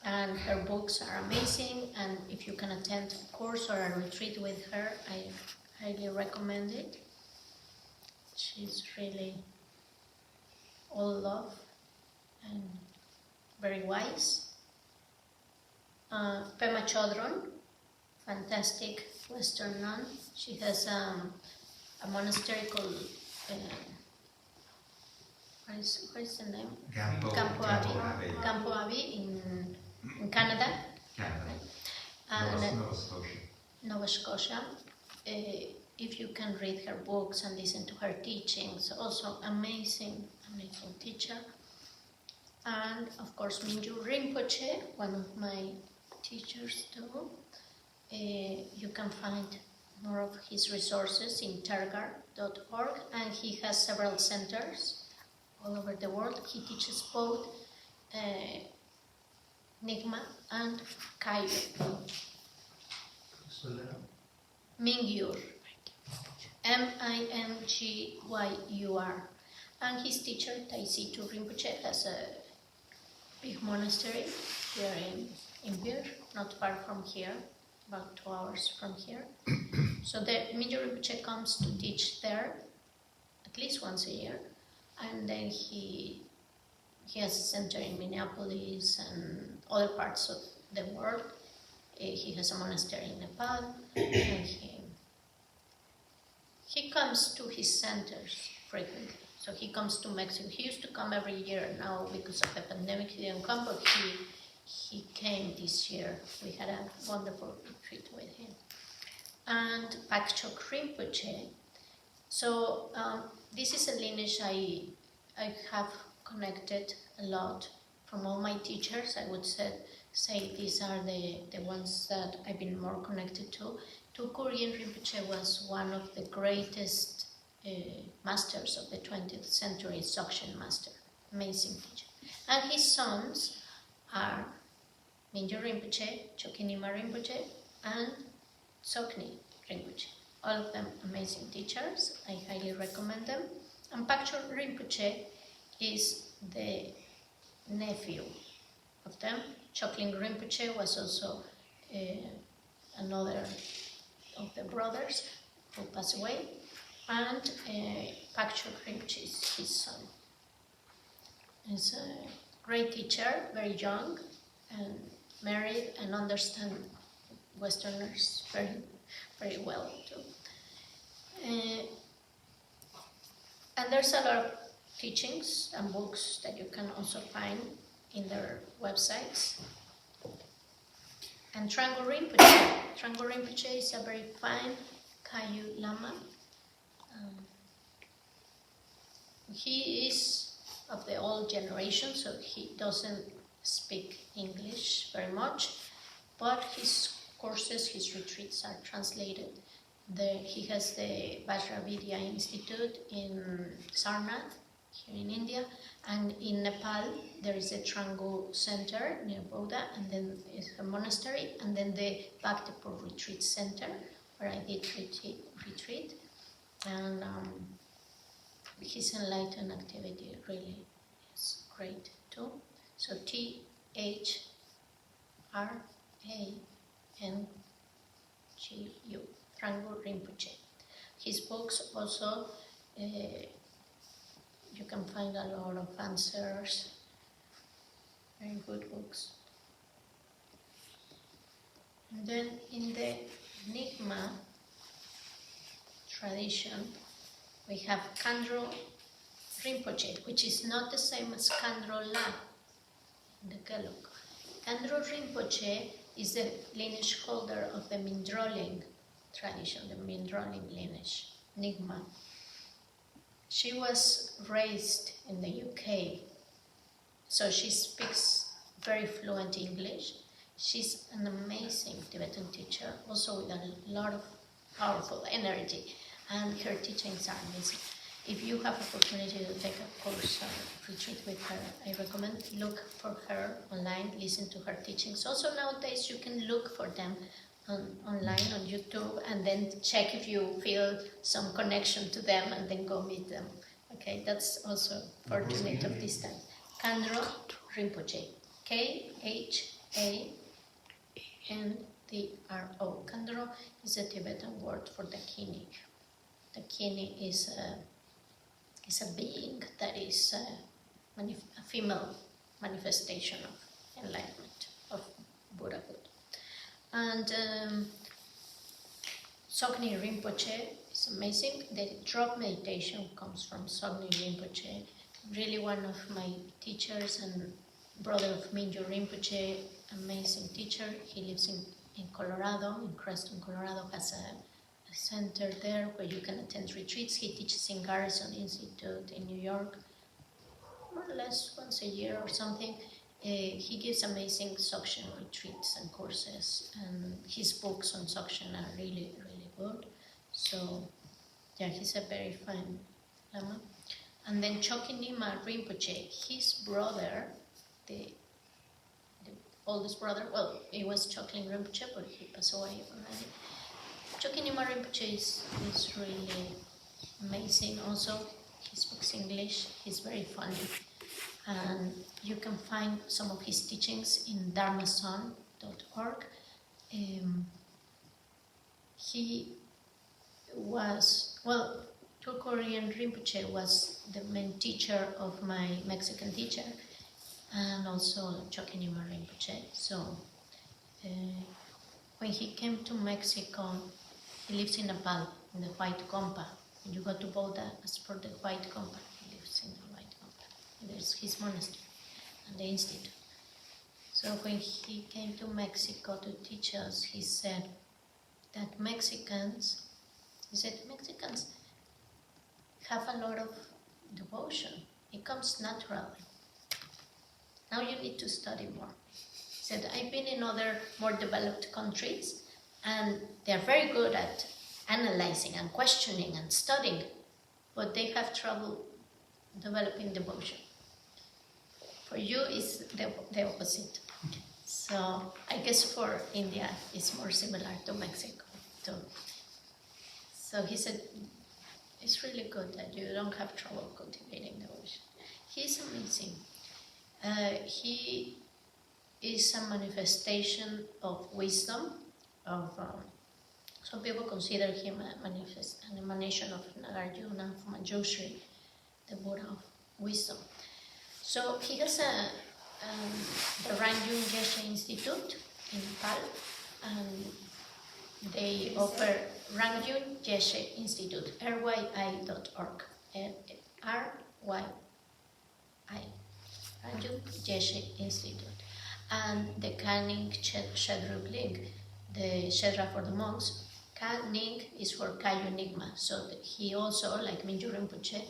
and her books are amazing. And if you can attend a course or a retreat with her, I highly recommend it. She's really all love and very wise. Pema Chodron, fantastic Western nun. She has a monastery called, what is the name? Campo Abbey in Canada. And Nova Scotia. If you can read her books and listen to her teachings, also amazing teacher. And of course, Mingyur Rinpoche, one of my teachers too. You can find more of his resources in targar.org, and he has several centers all over the world. He teaches both Nyingma and Kayu. Mingyur. Mingyur. And his teacher, Taisitu Rinpoche, has a big monastery here in Bir, not far from here, about 2 hours from here. So the Mingyur Rinpoche comes to teach there at least once a year. And then he has a center in Minneapolis and other parts of the world. He has a monastery in Nepal, and he comes to his centers frequently. So he comes to Mexico. He used to come every year. Now, because of the pandemic, he didn't come, but he came this year. We had a wonderful retreat with him. And Pakchok Rinpoche. So this is a lineage I have connected a lot from all my teachers. I would say these are the ones that I've been more connected to. Tukur Yin Rinpoche was one of the greatest masters of the 20th century, Dzogchen master, amazing teacher. And his sons are Mingyur Rinpoche, Chokinima Rinpoche, and Tsokni Rinpoche. All of them amazing teachers. I highly recommend them. And Pakchok Rinpoche is the nephew of them. Chokling Rinpoche was also another of the brothers who passed away. And Pakchok Rinpoche is his son. He's a great teacher, very young, and married, and understands Westerners very, very well too. And there's a lot of teachings and books that you can also find in their websites. And Trango Rinpoche is a very fine Kayu Lama. He is of the old generation, so he doesn't speak English very much, but his courses, his retreats are translated. He has the Vajravidya Institute in Sarnath, here in India, and in Nepal there is a Trango Center near Bodha, and then is a monastery, and then the Bhaktapur Retreat Center, where I did retreat. And his enlightened activity really is great too. So THRANGU, Trango Rinpoche. His books also, you can find a lot of answers, very good books. And then in the Nyingma tradition, we have Khandro Rinpoche, which is not the same as Khandro La in the Gelug. Kandro Rinpoche is the lineage holder of the Mindroling tradition, the Mindroling lineage, Nyingma. She was raised in the UK, so she speaks very fluent English. She's an amazing Tibetan teacher, also with a lot of powerful energy, and her teachings are amazing. If you have opportunity to take a course or retreat with her, I recommend look for her online, listen to her teachings. Also nowadays you can look for them online on YouTube and then check if you feel some connection to them and then go meet them. Okay, that's also fortunate of this time. Kandro Rinpoche, Khandro. Kandro is a Tibetan word for the kini. The kini is a being that is a female manifestation of enlightenment, of Buddhahood. And Sogni Rinpoche is amazing. The drop meditation comes from Sogni Rinpoche, really one of my teachers and brother of Mingyur Rinpoche, amazing teacher. He lives in Colorado, in Creston, Colorado, has a center there where you can attend retreats. He teaches in Garrison Institute in New York, more or less once a year or something. He gives amazing Dzogchen retreats and courses, and his books on Dzogchen are really, really good. So, yeah, he's a very fine Lama. And then Choki Nyima Rinpoche, his brother, the oldest brother, well, he was Choklin Rinpoche, but he passed away already. Choki Nyima Rinpoche is really amazing also. He speaks English, he's very funny. And you can find some of his teachings in dharmason.org. He was, well, Tulkorian Rinpoche was the main teacher of my Mexican teacher, and also Choki Nyima Rinpoche. So when he came to Mexico, he lives in Nepal, in the White Compa. When you go to Boda, ask for the White Compa. He lives in the White Compa. There's his monastery and the institute. So when he came to Mexico to teach us, he said that Mexicans have a lot of devotion. It comes naturally. Now you need to study more. He said, I've been in other more developed countries, and they're very good at analyzing and questioning and studying, but they have trouble developing devotion. For you, it's the opposite. So I guess for India, it's more similar to Mexico too. So he said, it's really good that you don't have trouble cultivating devotion. He's amazing. He is a manifestation of wisdom. Some people consider him an emanation of Nagarjuna, of Manjushri, the Buddha of wisdom. So he has the Ranjung Geshe Institute in Nepal, and they offer Ranjung Geshe Institute, ryi.org, R-Y-I, Ranjung Geshe Institute. And the Kaning Shedrup Link, the Shedra for the monks, Kaning is for Kayu Nyingma. So he also, like Mingyur Rinpoche,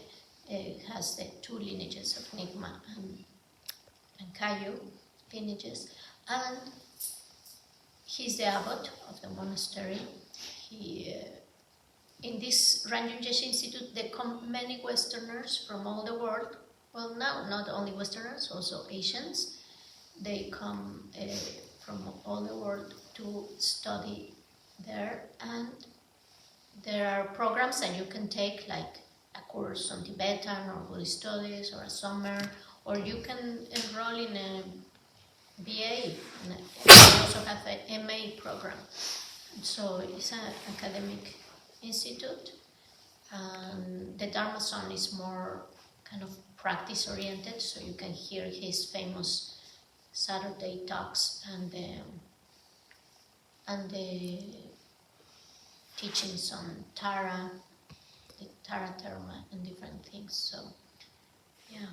has the two lineages of Nyingma and Kayu lineages. And he's the abbot of the monastery. In this Ranjung Geshe Institute, there come many Westerners from all the world. Well, now, not only Westerners, also Asians. They come from all the world to study there, and there are programs that you can take, like a course on Tibetan or Buddhist studies, or a summer, or you can enroll in a BA. And we also have an MA program. So it's an academic institute. The Dharmason is more kind of practice-oriented, so you can hear his famous Saturday talks and the teachings on Tara, the Tara Terma, and different things. So, yeah,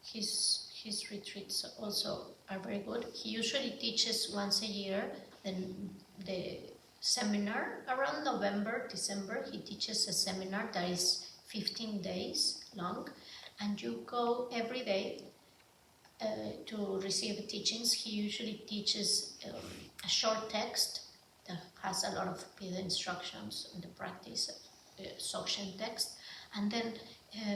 he's his retreats also are very good. He usually teaches once a year. Then the seminar around November, December, he teaches a seminar that is 15 days long, and you go every day to receive teachings. He usually teaches a short text that has a lot of Pida instructions in the practice, Dzogchen text, and then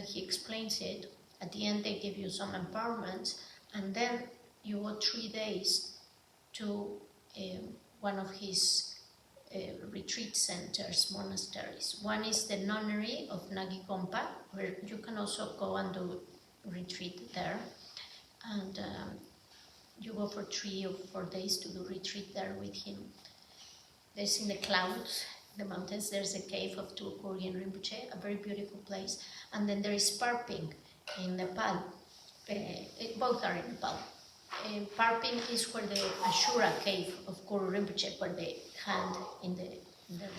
he explains it. At the end, they give you some empowerment, and then you go 3 days to one of his retreat centers, monasteries. One is the Nunnery of Nagigompa, where you can also go and do retreat there. And you go for 3 or 4 days to do retreat there with him. There's in the clouds, the mountains, there's a cave of Tulku Rinpoche, a very beautiful place. And then there is Parping in Nepal. Both are in Nepal. Parping is where the Ashura cave of Guru Rinpoche, where the hand in the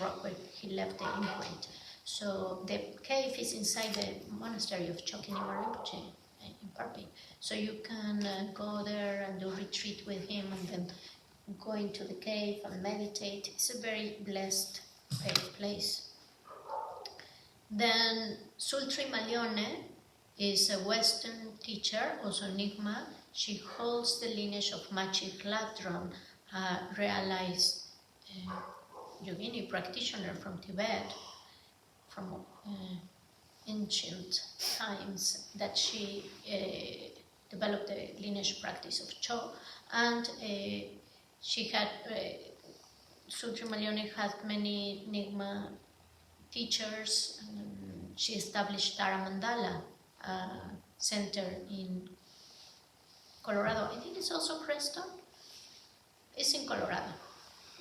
rock where he left the imprint. So the cave is inside the monastery of Chokinima Rinpoche in Parping. So you can go there and do retreat with him, and then go into the cave and meditate. It's a very blessed place. Then Sultri Malione is a Western teacher, also Nigma. She holds the lineage of Machi Kladron, a realized yogini practitioner from Tibet, from ancient times, that she developed the lineage practice of Cho, and she had, Sutri Malione had many Nigma teachers. She established Taramandala center in Colorado. I think it's also Preston. It's in Colorado.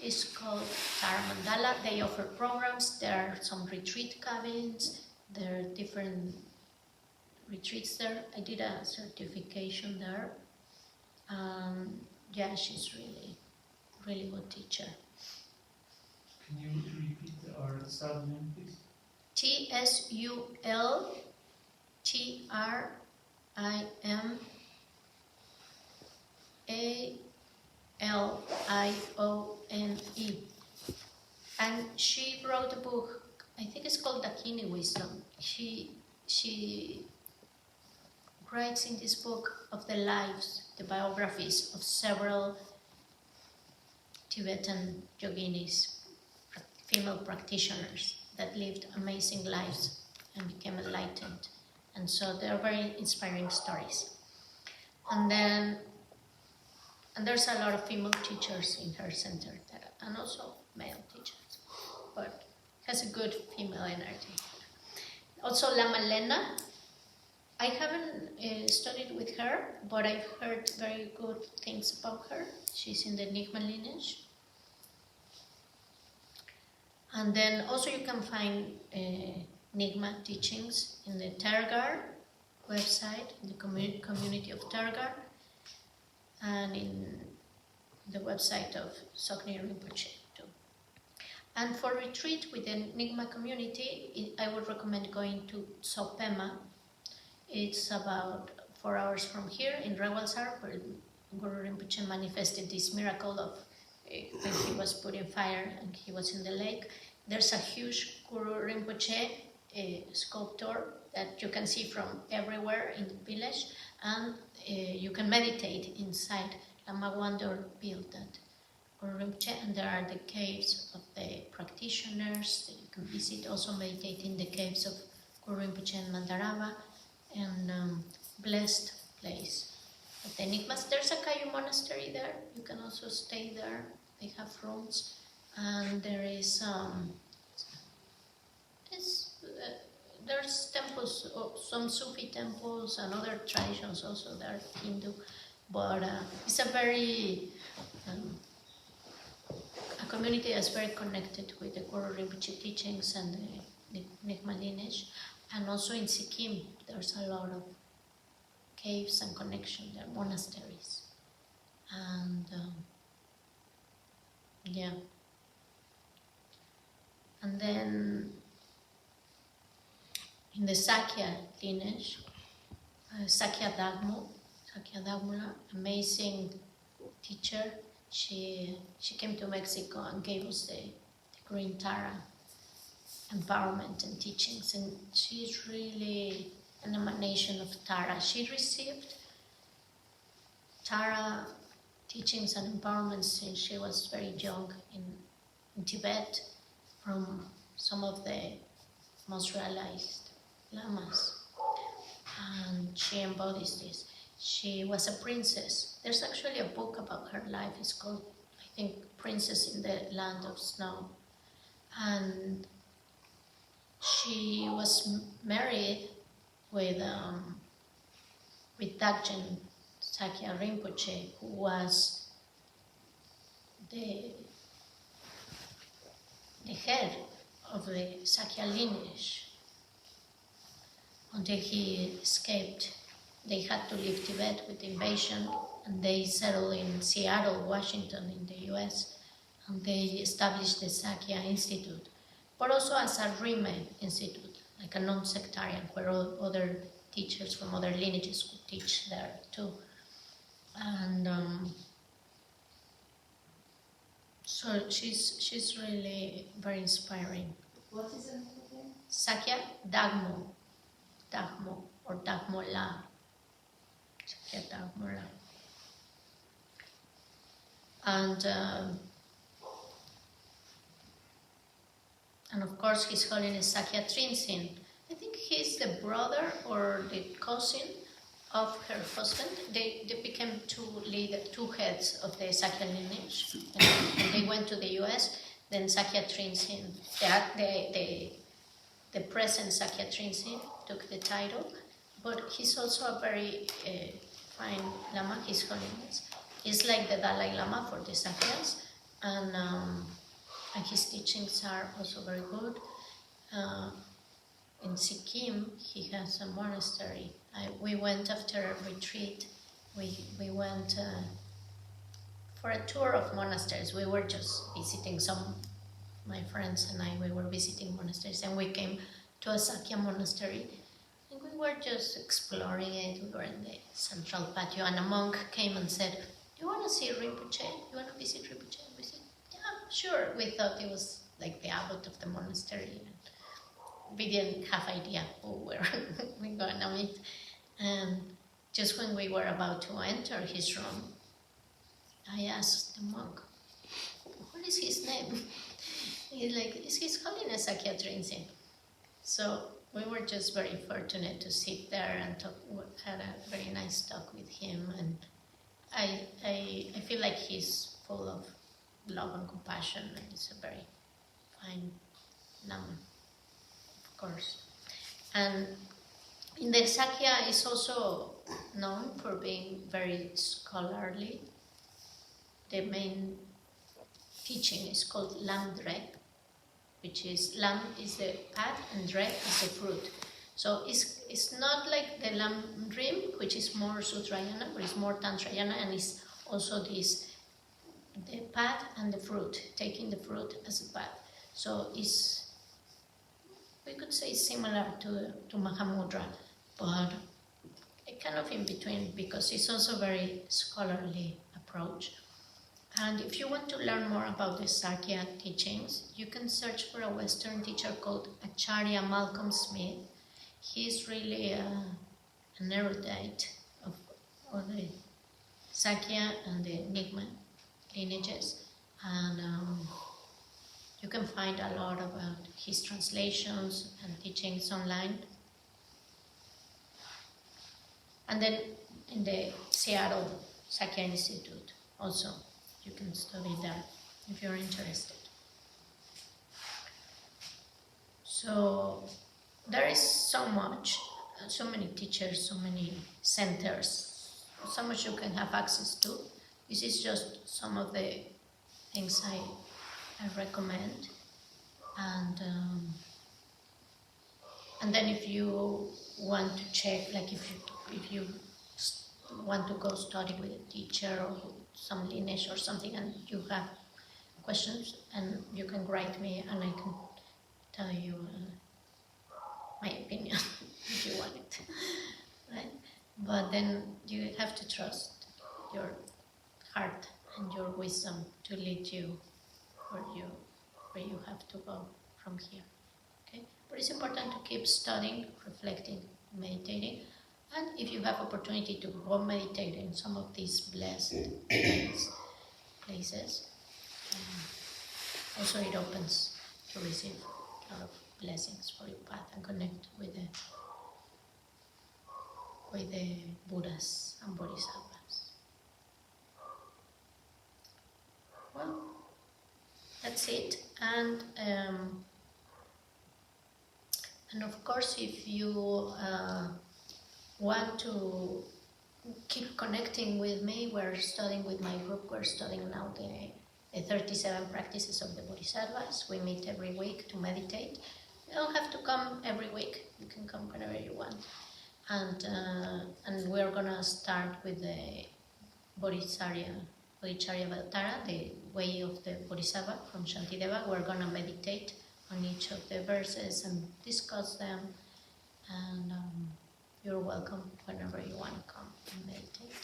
It's called Taramandala. They offer programs. There are some retreat cabins. There are different retreats there. I did a certification there. Yeah, she's really good teacher. Can you repeat our pseudonym, please? TSULTRIMALIONE. And she wrote a book, I think it's called Dakini Wisdom. She writes in this book of the lives, the biographies of several Tibetan yoginis, female practitioners that lived amazing lives and became enlightened. And so they're very inspiring stories. And there's a lot of female teachers in her center, and also male teachers, but has a good female energy. Also Lama Lena, I haven't studied with her, but I've heard very good things about her. She's in the Nigma lineage. And then also you can find Nigma teachings in the Tergar website, in the community of Tergar, and in the website of Sokni Rinpoche too. And for retreat with the Nigma community, I would recommend going to Tsopema. It's about 4 hours from here in Rawalsar, where Guru Rinpoche manifested this miracle of when he was put in fire and he was in the lake. There's a huge Guru Rinpoche sculpture that you can see from everywhere in the village, and you can meditate inside. Lama Wandor built that Guru Rinpoche, and there are the caves of the practitioners that you can visit. Also meditate in the caves of Guru Rinpoche and Mandarava, and blessed place. At the Nigmas, there's a Kayu monastery there. You can also stay there. They have rooms, and there is there's temples, some Sufi temples and other traditions also there, Hindu, but it's a very a community that's very connected with the Guru Rinpoche teachings and the Nigma lineage. And also in Sikkim, there's a lot of caves and connection there, monasteries, and yeah. And then in the Sakya lineage, Sakya Dagmo, Sakya Dharmula, amazing teacher. She came to Mexico and gave us the Green Tara empowerment and teachings, and she's really an emanation of Tara. She received Tara teachings and empowerment since she was very young in Tibet from some of the most realized lamas, and she embodies this. She was a princess. There's actually a book about her life. It's called, I think, Princess in the Land of Snow. And she was married with Dakjen Sakya Rinpoche, who was the head of the Sakya lineage. Until he escaped, they had to leave Tibet with the invasion, and they settled in Seattle, Washington, in the US, and they established the Sakya Institute, but also as a Rime Institute, like a non-sectarian, where other teachers from other lineages could teach there too. And so she's really very inspiring. What is her name again? Sakya Dagmo or Dagmola. Sakya Dagmola. And of course, His Holiness Sakya Trinzin. I think he's the brother or the cousin of her husband. They became two heads of the Sakya lineage, and they went to the US. Then Sakya Trinzin, the present Sakya Trinzin, took the title, but he's also a very fine Lama, His Holiness. He's like the Dalai Lama for the Sakyas, and his teachings are also very good. In Sikkim, he has a monastery. We went after a retreat. We went for a tour of monasteries. We were just visiting my friends and I, we were visiting monasteries, and we came to a Sakya monastery, and we were just exploring it. We were in the central patio, and a monk came and said, "Do you want to see Rinpoche? You want to visit Rinpoche?" And we said, "Yeah, sure." We thought it was like the abbot of the monastery. We didn't have idea who we're going to meet. And just when we were about to enter his room, I asked the monk, "What is his name?" He's like, "It's His Holiness Sakya Trinzin." So we were just very fortunate to sit there and talk, had a very nice talk with him. And I feel like he's full of love and compassion, and he's a very fine Lama, of course. And in the Sakya is also known for being very scholarly. The main teaching is called Lam Drek, which is Lam is the path and Drek is the fruit. So it's not like the Lam Rim, which is more Sutrayana, but it's more Tantrayana, and it's also the path and the fruit, taking the fruit as a path. So we could say similar to Mahamudra, but kind of in between, because it's also a very scholarly approach. And if you want to learn more about the Sakya teachings, you can search for a Western teacher called Acharya Malcolm Smith. He's really an erudite of all the Sakya and the Nyingma lineages, and you can find a lot about his translations and teachings online. And then in the Seattle Sakya Institute also, you can study there if you're interested. So there is so much, so many teachers, so many centers, so much you can have access to. This is just some of the things I recommend. And then if you want to check, like if you want to go study with a teacher or some lineage or something, and you have questions, and you can write me and I can tell you my opinion if you want it, right? But then you have to trust your heart and your wisdom to lead you where you have to go from here. Okay? But it's important to keep studying, reflecting, meditating, and if you have opportunity to go meditate in some of these blessed places, also it opens to receive a lot of blessings for your path and connect with the Buddhas and Bodhisattvas. Well, that's it. And of course, if you want to keep connecting with me, we're studying with my group. We're studying now the 37 practices of the Bodhisattvas. We meet every week to meditate. You don't have to come every week. You can come whenever you want. And we're gonna start with the Bodhicharya Vatara, the way of the Bodhisattva from Shantideva. We're gonna meditate on each of the verses and discuss them. And you're welcome whenever you want to come and meditate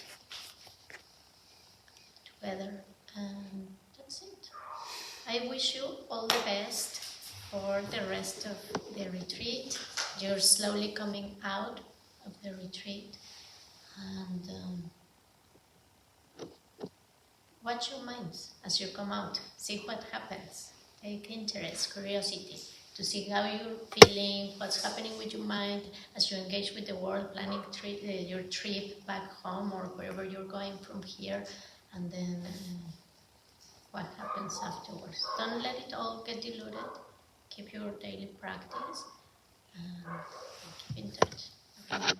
together. And that's it. I wish you all the best for the rest of the retreat. You're slowly coming out of the retreat. And watch your minds as you come out. See what happens. Take interest, curiosity, to see how you're feeling, what's happening with your mind as you engage with the world, planning your trip back home or wherever you're going from here, and then what happens afterwards. Don't let it all get diluted. Keep your daily practice and keep in touch. Okay.